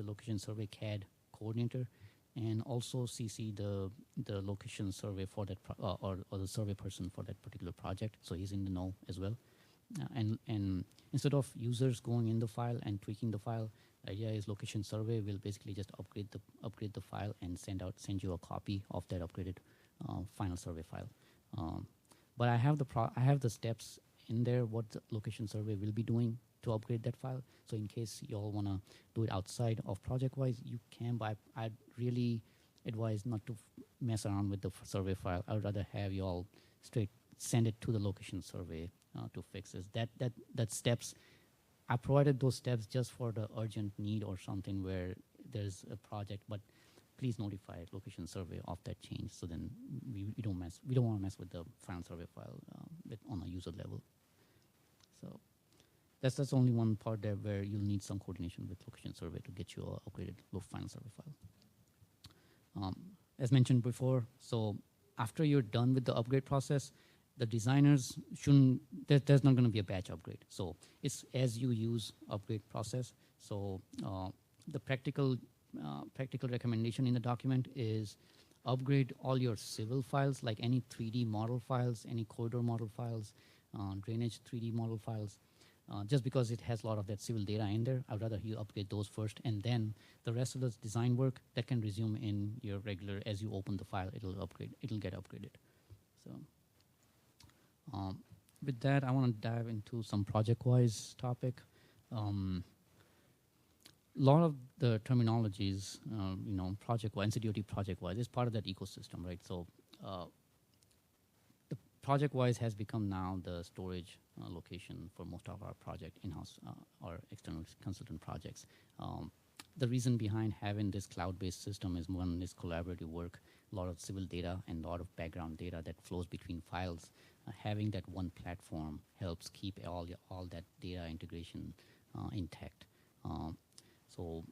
location survey CAD coordinator, and also CC the location survey for that or the survey person for that particular project. So he's in the know as well. And instead of users going in the file and tweaking the file, the idea is location survey will basically just upgrade the file and send you a copy of that upgraded final survey file. But I have the steps in there what the location survey will be doing to upgrade that file. So in case you all want to do it outside of ProjectWise, you can, but I'd really advise not to mess around with the survey file. I would rather have you all straight send it to the location survey to fix this. That steps, I provided those steps just for the urgent need or something where there's a project, but please notify location survey of that change. So then we don't want to mess with the final survey file on a user level. So that's only one part there where you'll need some coordination with location survey to get you a upgraded final survey file. As mentioned before, so after you're done with the upgrade process, the designers shouldn't, there's not going to be a batch upgrade. So it's as you use upgrade process. So the practical recommendation in the document is upgrade all your civil files, like any 3D model files, any corridor model files, drainage 3D model files. Just because it has a lot of that civil data in there, I'd rather you upgrade those first, and then the rest of the design work that can resume in your regular, as you open the file, it'll get upgraded. So with that, I want to dive into some project-wise topic. A lot of the terminologies, project-wise, NCDOT project-wise, is part of that ecosystem, right? So the project-wise has become now the storage location for most of our project in-house or external consultant projects. The reason behind having this cloud-based system is, one, is collaborative work, a lot of civil data and a lot of background data that flows between files. Having that one platform helps keep all that data integration intact. So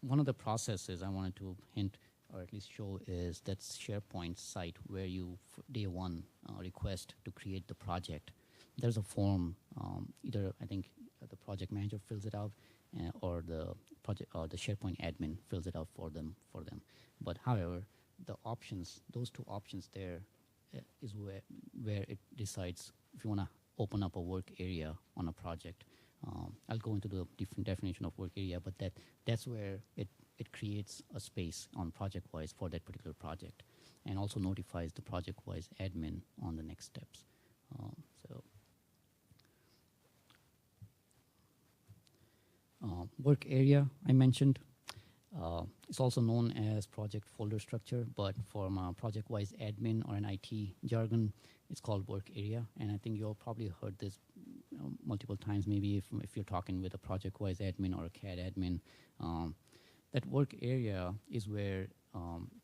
one of the processes I wanted to hint or at least show is that SharePoint site where you, day one, request to create the project. There's a form, either I think the project manager fills it out or the project or the SharePoint admin fills it out for them. But however, the options, those two options there is where it decides if you want to open up a work area on a project. I'll go into the different definition of work area, but that's where it creates a space on project-wise for that particular project, and also notifies the project-wise admin on the next steps. Work area I mentioned. It's also known as project folder structure, but from a project-wise admin or an IT jargon, it's called work area. And I think you all probably heard this multiple times, maybe if you're talking with a project-wise admin or a CAD admin. That work area is where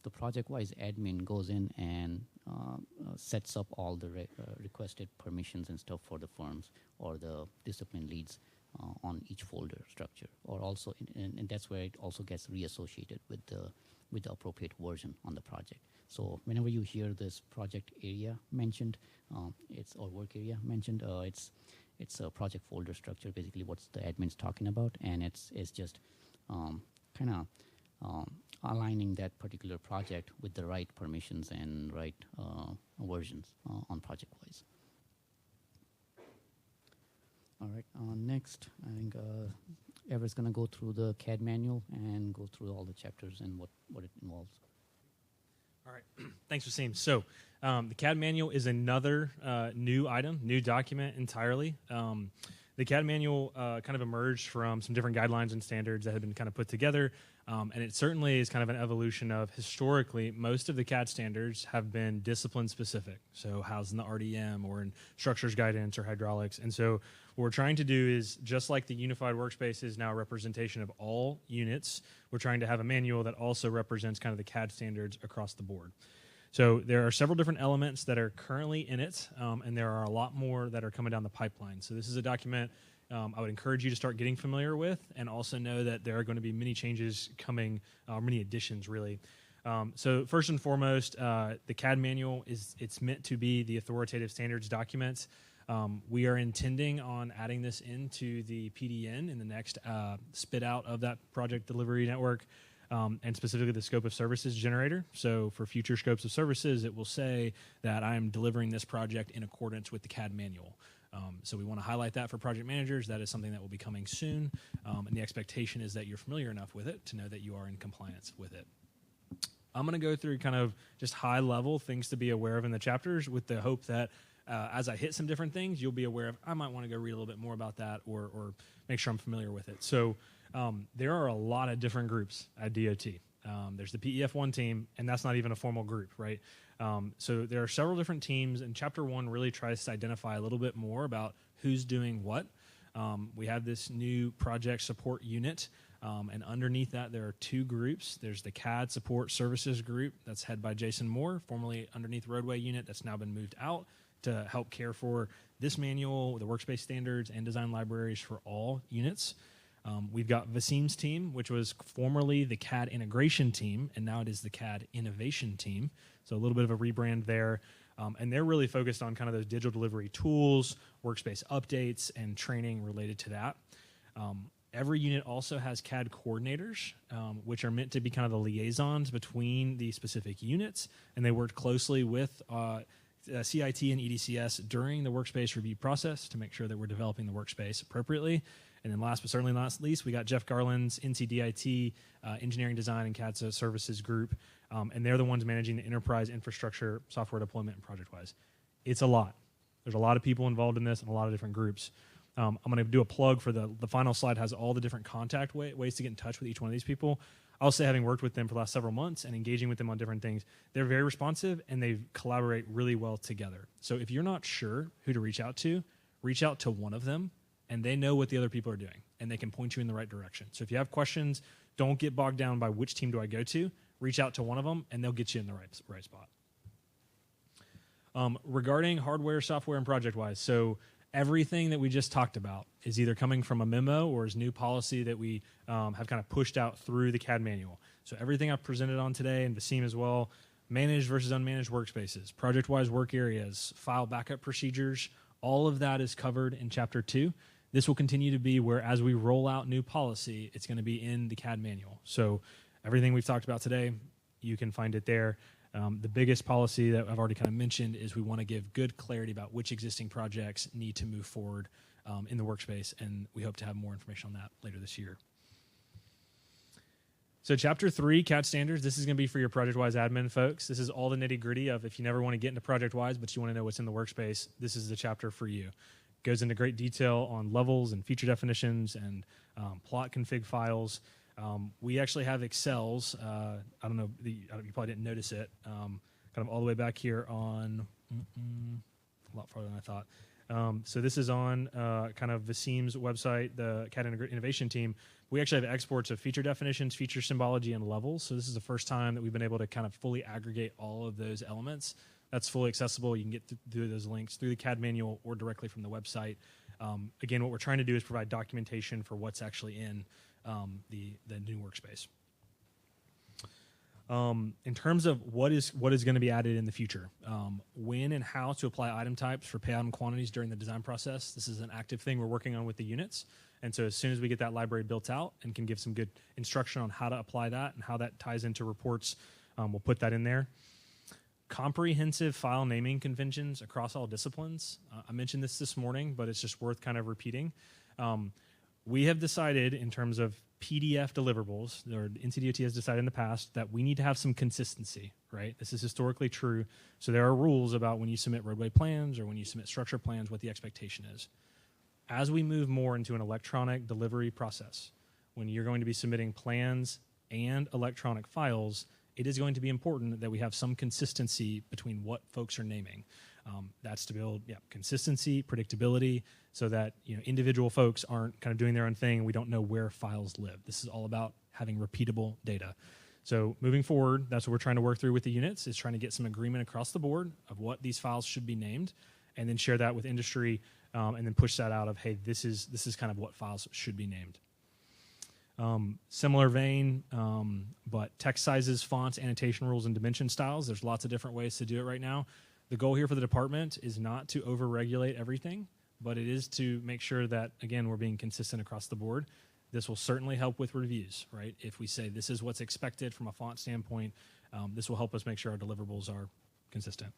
the project-wise admin goes in and sets up all the requested permissions and stuff for the firms or the discipline leads on each folder structure, or also, and that's where it also gets reassociated with the appropriate version on the project. So whenever you hear this project area mentioned, or work area mentioned, it's a project folder structure, basically what's the admin's talking about, and it's just kind of aligning that particular project with the right permissions and right versions on project-wise. All right, next, I think Everett's going to go through the CAD manual and go through all the chapters and what it involves. All right, thanks, Wasim. So the CAD manual is another new item, new document entirely. The CAD manual kind of emerged from some different guidelines and standards that had been kind of put together, and it certainly is kind of an evolution of, historically, most of the CAD standards have been discipline-specific, so housed in the RDM or in structures guidance or hydraulics. And so what we're trying to do is, just like the unified workspace is now a representation of all units, we're trying to have a manual that also represents kind of the CAD standards across the board. So there are several different elements that are currently in it, and there are a lot more that are coming down the pipeline. So this is a document I would encourage you to start getting familiar with, and also know that there are going to be many changes coming, many additions, really. So first and foremost, the CAD manual it's meant to be the authoritative standards document. We are intending on adding this into the PDN in the next spit out of that project delivery network. And specifically the scope of services generator. So for future scopes of services, it will say that I'm delivering this project in accordance with the CAD manual. So we want to highlight that for project managers. That is something that will be coming soon. And the expectation is that you're familiar enough with it to know that you are in compliance with it. I'm going to go through kind of just high level things to be aware of in the chapters, with the hope that as I hit some different things, you'll be aware of, I might want to go read a little bit more about that or make sure I'm familiar with it. So there are a lot of different groups at DOT. There's the PEF1 team, and that's not even a formal group, right? So there are several different teams, and Chapter 1 really tries to identify a little bit more about who's doing what. We have this new project support unit, and underneath that there are two groups. There's the CAD Support Services Group that's headed by Jason Moore, formerly underneath Roadway Unit, that's now been moved out to help care for this manual, the workspace standards, and design libraries for all units. We've got Vasim's team, which was formerly the CAD integration team, and now it is the CAD innovation team. So a little bit of a rebrand there. And they're really focused on kind of those digital delivery tools, workspace updates, and training related to that. Every unit also has CAD coordinators, which are meant to be kind of the liaisons between the specific units, and they work closely with CIT and EDCS during the workspace review process to make sure that we're developing the workspace appropriately. And then last but certainly not least, we got Jeff Garland's NCDIT Engineering Design and CAD Services Group, and they're the ones managing the enterprise infrastructure, software deployment, and project-wise. It's a lot. There's a lot of people involved in this and a lot of different groups. I'm going to do a plug for the final slide has all the different contact ways to get in touch with each one of these people. I'll say, having worked with them for the last several months and engaging with them on different things, they're very responsive and they collaborate really well together. So if you're not sure who to reach out to one of them, and they know what the other people are doing, and they can point you in the right direction. So if you have questions, don't get bogged down by which team do I go to. Reach out to one of them, and they'll get you in the right spot. Regarding hardware, software, and project-wise, so everything that we just talked about is either coming from a memo or is new policy that we have kind of pushed out through the CAD manual. So everything I've presented on today, and Vasim as well, managed versus unmanaged workspaces, project-wise work areas, file backup procedures, all of that is covered in Chapter 2. This will continue to be where, as we roll out new policy, it's going to be in the CAD manual. So everything we've talked about today, you can find it there. The biggest policy that I've already kind of mentioned is we want to give good clarity about which existing projects need to move forward in the workspace, and we hope to have more information on that later this year. So Chapter 3, CAD standards, this is going to be for your ProjectWise admin folks. This is all the nitty-gritty of if you never want to get into ProjectWise, but you want to know what's in the workspace, this is the chapter for you. Goes into great detail on levels and feature definitions and plot config files. We actually have Excels. I don't know, you probably didn't notice it. Kind of all the way back here on a lot farther than I thought. So this is on kind of Vasim's website, the CAD Innovation team. We actually have exports of feature definitions, feature symbology, and levels. So this is the first time that we've been able to kind of fully aggregate all of those elements. That's fully accessible. You can get through those links through the CAD manual or directly from the website. Again, what we're trying to do is provide documentation for what's actually in the new workspace. In terms of what is going to be added in the future, when and how to apply item types for payout and quantities during the design process, this is an active thing we're working on with the units. And so as soon as we get that library built out and can give some good instruction on how to apply that and how that ties into reports, we'll put that in there. Comprehensive file naming conventions across all disciplines. I mentioned this morning, but it's just worth kind of repeating. We have decided in terms of PDF deliverables, or NCDOT has decided in the past, that we need to have some consistency, right? This is historically true. So there are rules about when you submit roadway plans or when you submit structure plans, what the expectation is. As we move more into an electronic delivery process, when you're going to be submitting plans and electronic files, it is going to be important that we have some consistency between what folks are naming. That's to build consistency, predictability, so that individual folks aren't kind of doing their own thing and we don't know where files live. This is all about having repeatable data. So moving forward, that's what we're trying to work through with the units, is trying to get some agreement across the board of what these files should be named, and then share that with industry, and then push that out of, hey, this is kind of what files should be named. Similar vein, but text sizes, fonts, annotation rules, and dimension styles. There's lots of different ways to do it right now. The goal here for the department is not to over-regulate everything, but it is to make sure that, again, we're being consistent across the board. This will certainly help with reviews, right? If we say this is what's expected from a font standpoint, this will help us make sure our deliverables are consistent.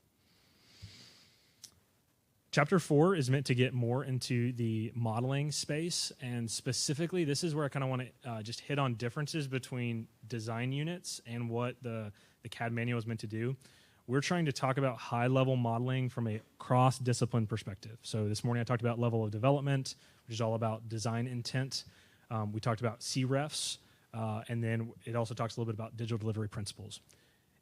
Chapter 4 is meant to get more into the modeling space, and specifically, this is where I kind of want to just hit on differences between design units and what the CAD manual is meant to do. We're trying to talk about high-level modeling from a cross-discipline perspective. So this morning I talked about level of development, which is all about design intent. We talked about CREFs, and then it also talks a little bit about digital delivery principles.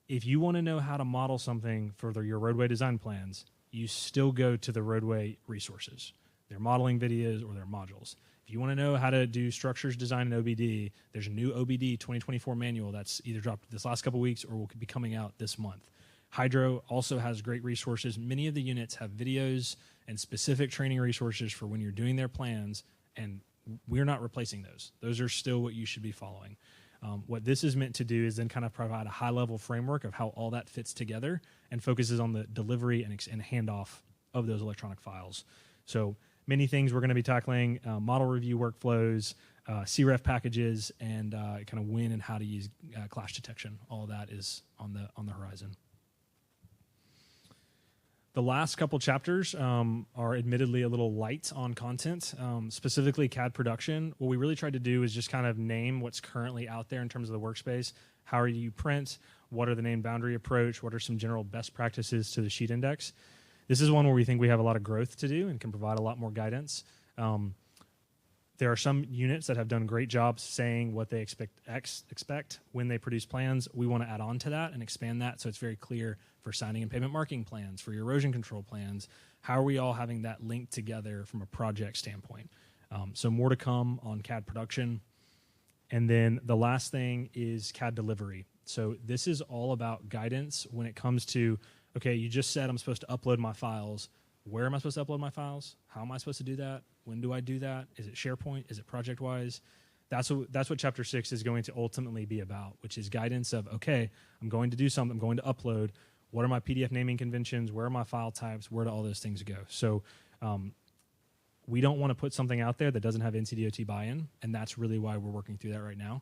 If you want to know how to model something for your roadway design plans, you still go to the roadway resources, their modeling videos or their modules. If you want to know how to do structures design in OBD, there's a new OBD 2024 manual that's either dropped this last couple weeks or will be coming out this month. Hydro also has great resources. Many of the units have videos and specific training resources for when you're doing their plans, and we're not replacing those. Those are still what you should be following. What this is meant to do is then kind of provide a high-level framework of how all that fits together and focuses on the delivery and handoff of those electronic files. So many things we're going to be tackling: model review workflows, CREF packages, and kind of when and how to use clash detection. All that is on the horizon. The last couple chapters are admittedly a little light on content, specifically CAD production. What we really tried to do is just kind of name what's currently out there in terms of the workspace. How do you print? What are the name boundary approach? What are some general best practices to the sheet index? This is one where we think we have a lot of growth to do and can provide a lot more guidance. There are some units that have done great jobs saying what they expect when they produce plans. We want to add on to that and expand that so it's very clear for signing and pavement marking plans, for your erosion control plans. How are we all having that linked together from a project standpoint? So more to come on CAD production. And then the last thing is CAD delivery. So this is all about guidance when it comes to, okay, you just said I'm supposed to upload my files. Where am I supposed to upload my files? How am I supposed to do that? When do I do that? Is it SharePoint? Is it project-wise? That's what Chapter 6 is going to ultimately be about, which is guidance of, okay, I'm going to do something. I'm going to upload. What are my PDF naming conventions? Where are my file types? Where do all those things go? So we don't want to put something out there that doesn't have NCDOT buy-in, and that's really why we're working through that right now.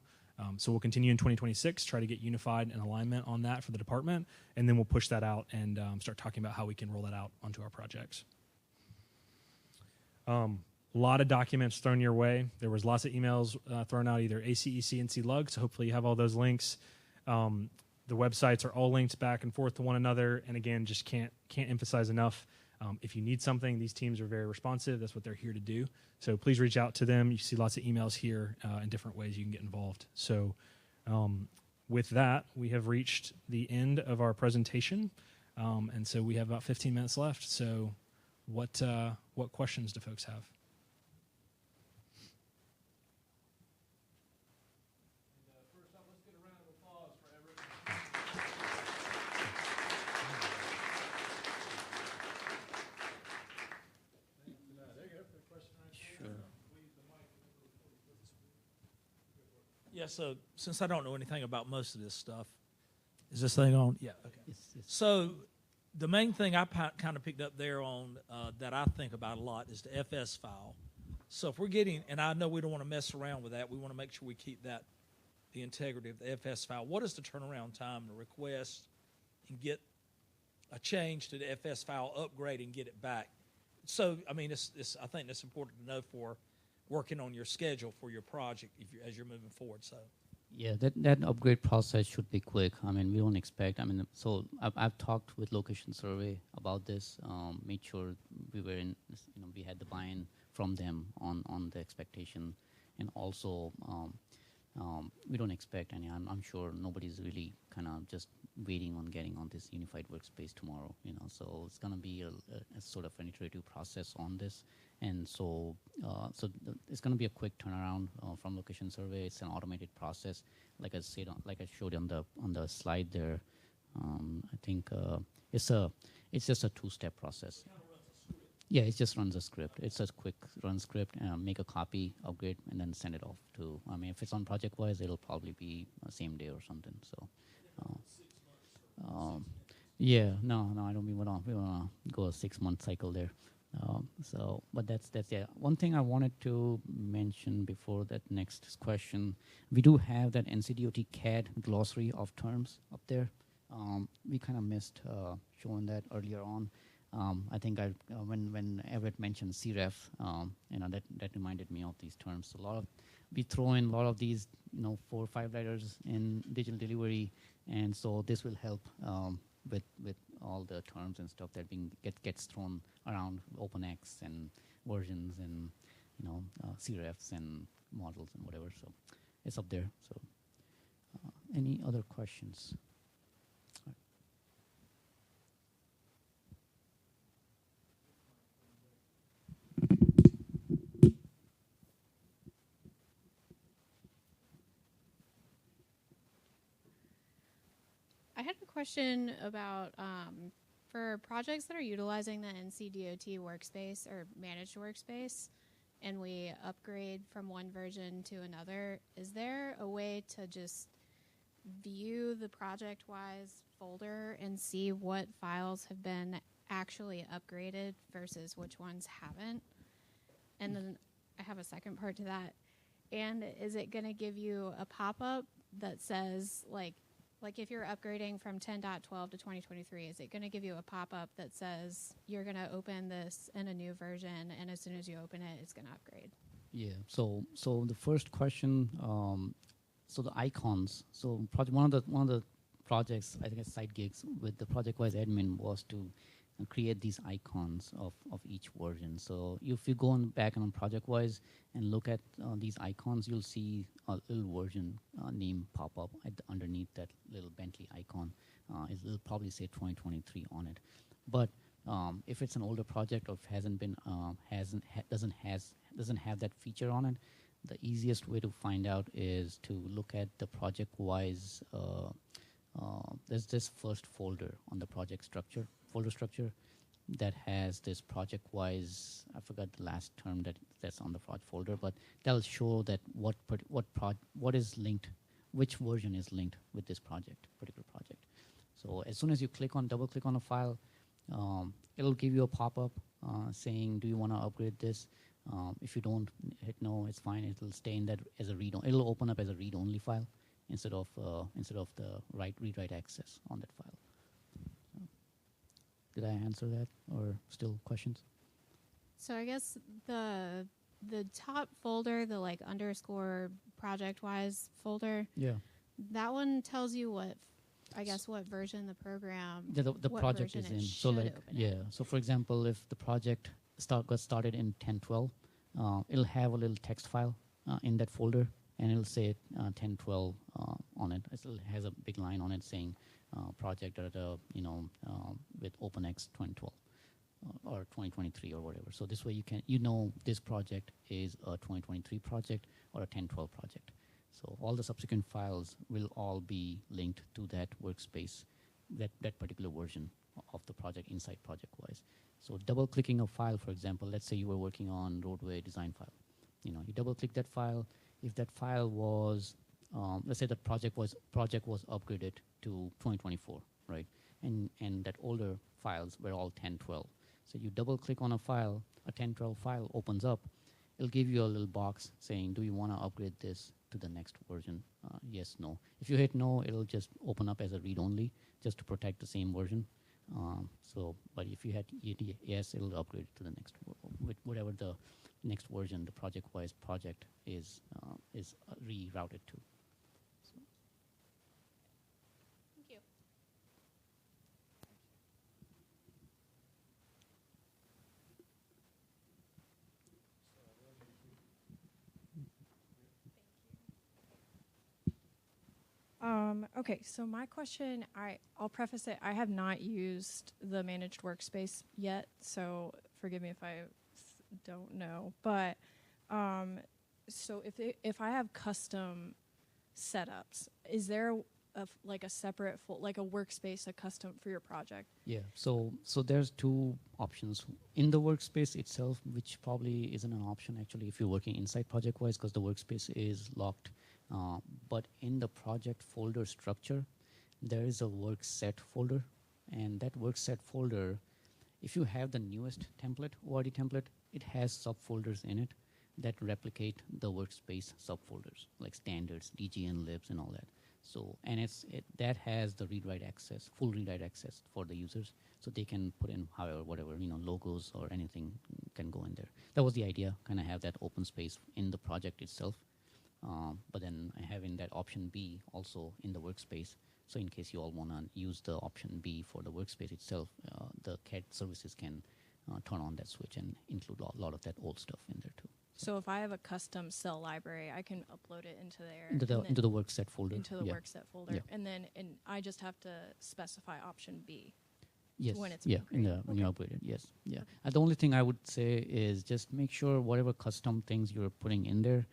So we'll continue in 2026, try to get unified and alignment on that for the department, and then we'll push that out and start talking about how we can roll that out onto our projects. A lot of documents thrown your way. There was lots of emails thrown out, either ACEC, NC Lug, so hopefully you have all those links. The websites are all linked back and forth to one another, and again, just can't emphasize enough. If you need something, these teams are very responsive. That's what they're here to do. So please reach out to them. You see lots of emails here and different ways you can get involved. So with that, we have reached the end of our presentation. And so we have about 15 minutes left. So what questions do folks have? First up, let's get a round of applause for Everett. There you go. Quick question right there. Sure. Yeah, so since I don't know anything about most of this stuff, is this thing on? Yeah, okay. It's So the main thing I kind of picked up there on that I think about a lot is the FS file. So if we're getting, and I know we don't want to mess around with that, we want to make sure we keep that, the integrity of the FS file. What is the turnaround time to request and get a change to the FS file, upgrade and get it back? So, I mean, I think that's important to know for working on your schedule for your project as you're moving forward. So, Yeah, that upgrade process should be quick. I mean, we don't expect. I mean, so I've talked with Location Survey about this. Made sure we were in. We had the buy-in from them on the expectation, and also we don't expect any. I'm sure nobody's really kind of just waiting on getting on this unified workspace tomorrow. So it's gonna be a sort of an iterative process on this. And so, it's going to be a quick turnaround from Location Survey. It's an automated process, like I said, like I showed on the slide there. I think it's just a two-step process. Yeah, it just runs a script. It's a quick run script, make a copy, upgrade, and then send it off to. I mean, if it's on project-wise, it'll probably be same day or something. So, yeah, no, I don't. We want to go a 6-month cycle there. But that's yeah. One thing I wanted to mention before that next question, we do have that NCDOT CAD glossary of terms up there. We kind of missed showing that earlier on. I think when Everett mentioned CREF, that reminded me of these terms. We throw in a lot of these, 4 or 5 letters in digital delivery, and so this will help with all the terms and stuff that gets thrown around OpenX and versions and CREFs and models and whatever. So it's up there. So any other questions? I had a question about for projects that are utilizing the NCDOT workspace or managed workspace, and we upgrade from one version to another, is there a way to just view the project-wise folder and see what files have been actually upgraded versus which ones haven't? And then I have a second part to that. And is it going to give you a pop-up that says, like if you're upgrading from 10.12 to 2023, is it going to give you a pop-up that says you're going to open this in a new version, and as soon as you open it, it's going to upgrade? Yeah. So the first question, so the icons. So one of the projects, I think it's side gigs with the project-wise admin, was to create these icons of each version. So if you go on back on project-wise and look at these icons, you'll see a little version name pop up underneath that little Bentley icon. It'll probably say 2023 on it. But if it's an older project or doesn't have that feature on it, the easiest way to find out is to look at the project-wise. There's this first folder on the folder structure that has this project-wise. I forgot the last term that's on the folder, but that'll show that what is linked, which version is linked with this particular project. So as soon as you double click on a file, it'll give you a pop-up saying, "Do you want to upgrade this?" If you don't hit no, it's fine. It'll stay in that as a read. It'll open up as a read-only file instead of the read-write access on that file. Did I answer that, or still questions? So I guess the top folder, the like underscore project-wise folder, Yeah. that one tells you what version the program, The what project version is it in. So should like, open yeah. in. So for example, if the project got started in 1012, it'll have a little text file in that folder, and it'll say 1012 on it. It has a big line on it saying project with OpenX 2012 or 2023 or whatever. So this way you know this project is a 2023 project or a 1012 project. So all the subsequent files will all be linked to that workspace, that particular version of the project inside project-wise. So double-clicking a file, for example, let's say you were working on roadway design file. You double-click that file. If that file was, let's say the project was upgraded to 2024, right? And that older files were all 1012. So you double-click on a file, a 1012 file opens up. It'll give you a little box saying, "Do you want to upgrade this to the next version?" Yes, no. If you hit no, it'll just open up as a read-only, just to protect the same version. But if you had yes, it'll upgrade to the next, whatever the next version, the project-wise project is rerouted to. So. Thank you. Okay, so my question, I'll preface it, I have not used the managed workspace yet, so forgive me if I don't know. But so if I have custom setups, is there a separate like a workspace, a custom for your project? Yeah, so there's two options in the workspace itself, which probably isn't an option actually if you're working inside project-wise, because the workspace is locked. But in the project folder structure, there is a work set folder, and that work set folder, if you have the newest template, ORD template, it has subfolders in it that replicate the workspace subfolders, like standards, DGN libs, and all that. So, and that has the read-write access, full read-write access for the users, so they can put in whatever, logos or anything can go in there. That was the idea, kind of have that open space in the project itself. But then I have in that option B also in the workspace. So in case you all want to use the option B for the workspace itself, the CADD services can turn on that switch and include a lot of that old stuff in there too. So if I have a custom cell library, I can upload it into there. Into the work set folder. Into the work set folder. Yeah. And I just have to specify option B. Yes. When it's when you upgrade it. Yes. Yeah. And the only thing I would say is just make sure whatever custom things you're putting in there,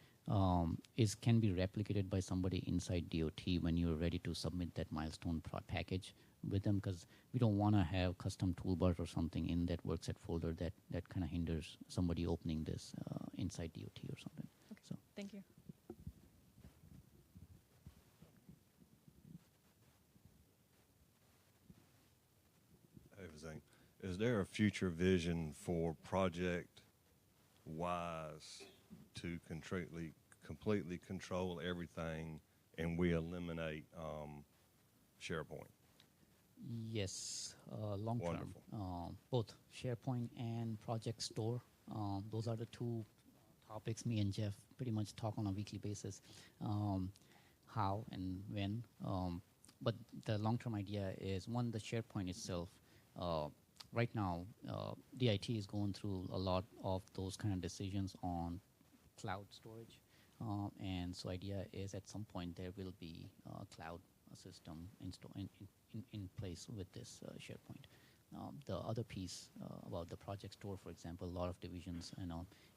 is can be replicated by somebody inside DOT when you're ready to submit that milestone package with them, because we don't want to have custom toolbars or something in that workset folder that kind of hinders somebody opening this inside DOT or something. Okay. So Thank you. Everything. Is there a future vision for Project Wise to completely control everything and we eliminate SharePoint? yes, long term, Wonderful. both SharePoint and Project Store. Those are the two topics me and Jeff pretty much talk on a weekly basis. How and when. But the long-term idea is, one, the SharePoint itself. Right now, DIT is going through a lot of those kind of decisions on cloud storage. And so idea is at some point there will be a cloud system in place with this SharePoint. The other piece about the project store, for example, a lot of divisions,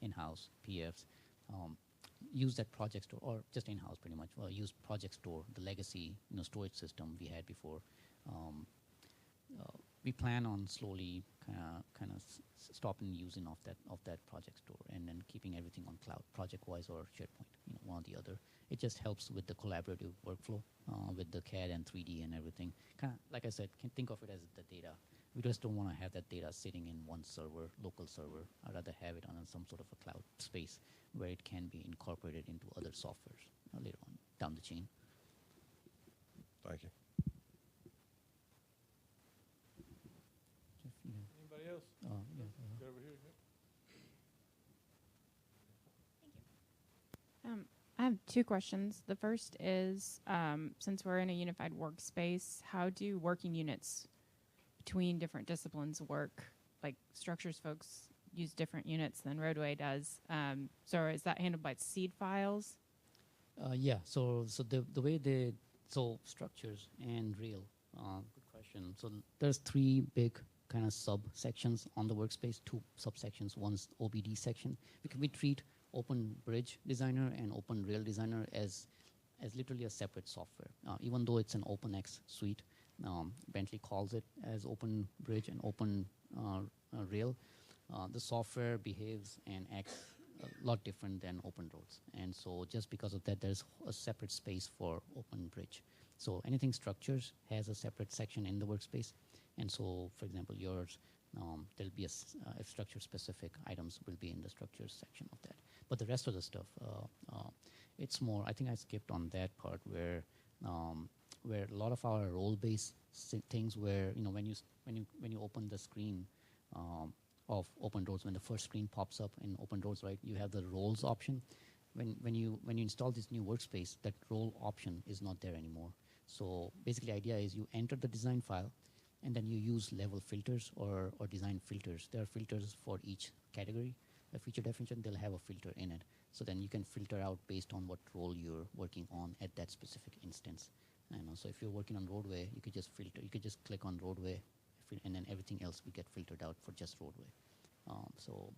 in-house PFs, use that project store, or just in-house pretty much, use project store, the legacy storage system we had before. We plan on slowly kind of stopping using of that project store and then keeping everything on cloud, ProjectWise or SharePoint, one or the other. It just helps with the collaborative workflow with the CAD and 3D and everything. Kind of, like I said, can think of it as the data. We just don't want to have that data sitting in one server, local server. I'd rather have it on some sort of a cloud space where it can be incorporated into other softwares later on down the chain. Thank you. Anybody else? Yeah. Go over here. I have two questions. The first is, since we're in a unified workspace, how do working units between different disciplines work? Like structures folks use different units than roadway does. So is that handled by seed files? Yeah. So the way structures and rail. Good question. So there's three big kind of subsections on the workspace. Two subsections. One's OBD section. We treat Open Bridge Designer and Open Rail Designer as literally a separate software. Even though it's an OpenX suite, Bentley calls it as Open Bridge and Open Rail. The software behaves and acts a lot different than Open Roads. And so just because of that, there's a separate space for Open Bridge. So anything structures has a separate section in the workspace. And so, for example, yours, there'll be if structure-specific items will be in the structures section of that. But the rest of the stuff, it's more. I think I skipped on that part where a lot of our role-based things, where when you open the screen of Open Roads, when the first screen pops up in Open Roads, right, you have the roles option. When you install this new workspace, that role option is not there anymore. So basically, the idea is you enter the design file, and then you use level filters or design filters. There are filters for each category. A feature definition, they'll have a filter in it. So then you can filter out based on what role you're working on at that specific instance. So if you're working on roadway, you could just filter. You could just click on roadway, and then everything else will get filtered out for just roadway. So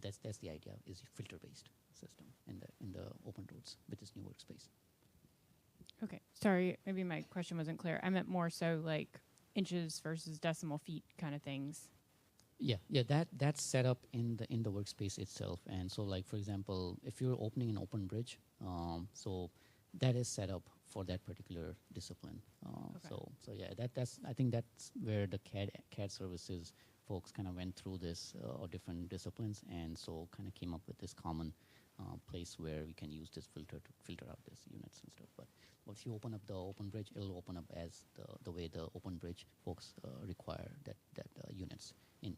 that's the idea, is a filter-based system in the Open Roads with this new workspace. Okay, sorry, maybe my question wasn't clear. I meant more so like inches versus decimal feet kind of things. Yeah, that's set up in the workspace itself. And so, like for example, if you're opening an Open Bridge, so that is set up for that particular discipline. Okay. So yeah, I think that's where the CAD services folks kind of went through this or different disciplines, and so kind of came up with this common place where we can use this filter to filter out these units and stuff. But once you open up the Open Bridge, it'll open up as the way the Open Bridge folks require that units in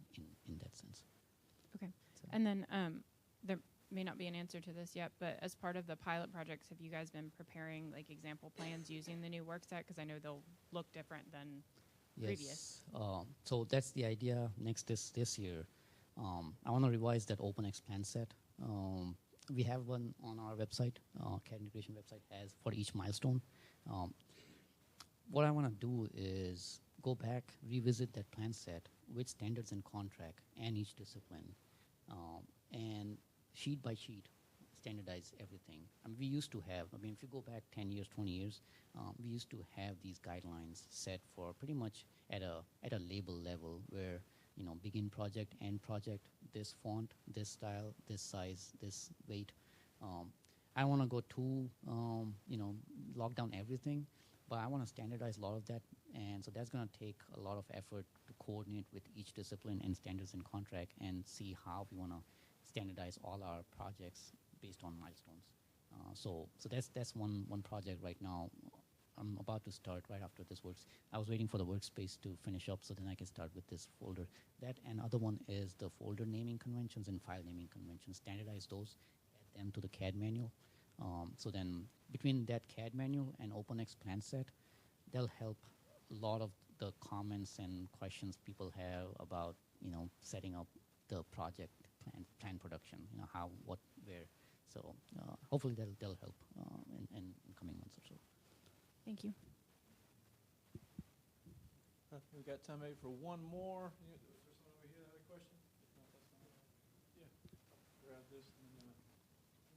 that sense. Okay. So. And then there may not be an answer to this yet, but as part of the pilot projects, have you guys been preparing like example plans using the new work set? Because I know they'll look different than previous. So that's the idea next this year. I want to revise that OpenX plan set. We have one on our website, CAD integration website, has for each milestone. What I want to do is go back, revisit that plan set with standards and contract and each discipline, and sheet by sheet, standardize everything. I mean, we used to have, I mean, if you go back 10 years, 20 years, we used to have these guidelines set for pretty much at a label level where, you know, begin project, end project, this font, this style, this size, this weight. I want to go too, you know, lock down everything, but I want to standardize a lot of that. And so that's going to take a lot of effort to coordinate with each discipline and standards and contract and see how we want to standardize all our projects based on milestones. So that's one project right now. I'm about to start right after this works. I was waiting for the workspace to finish up so then I can start with this folder. That and other one is the folder naming conventions and file naming conventions. Standardize those, add them to the CAD manual. So then between that CAD manual and OpenX plan set, they'll help a lot of the comments and questions people have about, you know, setting up the project plan production, you know, how, what, where. So hopefully they'll help in coming months or so. Thank you. We've got time maybe for one more. Is there someone over here that had a question? If not, that's fine. Yeah, grab this and then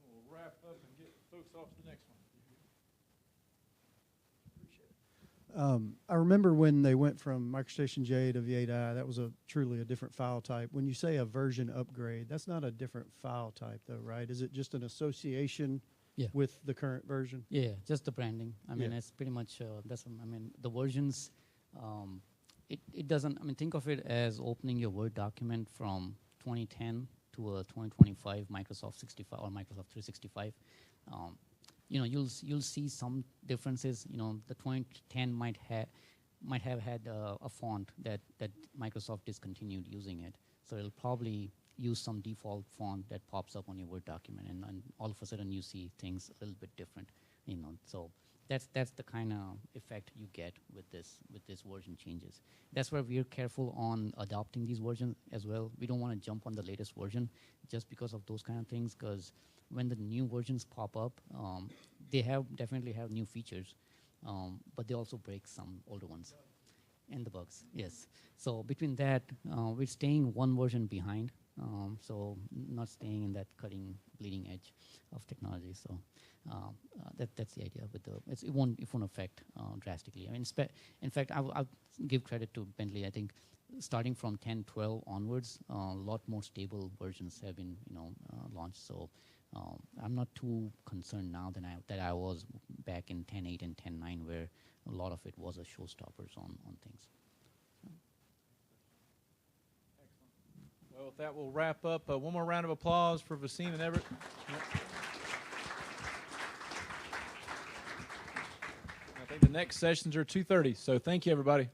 we'll wrap up and get folks off to the next one. I remember when they went from MicroStation J to V8i, that was truly a different file type. When you say a version upgrade, that's not a different file type though, right? Is it just an association with the current version? Yeah, just the branding. I mean, Yeah. it's pretty much, I mean, the versions, it doesn't, I mean, think of it as opening your Word document from 2010 to a 2025 Microsoft 65 or Microsoft 365. You know, you'll see some differences. You know, the 2010 might have had a font that Microsoft discontinued using it. So it'll probably use some default font that pops up on your Word document, and all of a sudden you see things a little bit different. You know, so that's the kind of effect you get with this version changes. That's why we're careful on adopting these versions as well. We don't want to jump on the latest version just because of those kind of things, because when the new versions pop up, they definitely have new features, but they also break some older ones. And the bugs, yes. So between that, we're staying one version behind, so not staying in that bleeding edge of technology. So that's the idea. It won't affect drastically. I mean, in fact, I'll give credit to Bentley. I think starting from 10.12 onwards, a lot more stable versions have been launched. So I'm not too concerned now that I was back in 10.8 and 10.9, where a lot of it was a showstoppers on things. Excellent. Well, with that, we'll wrap up. One more round of applause for Vaseem and Everett. I think the next sessions are 2:30, so thank you, everybody.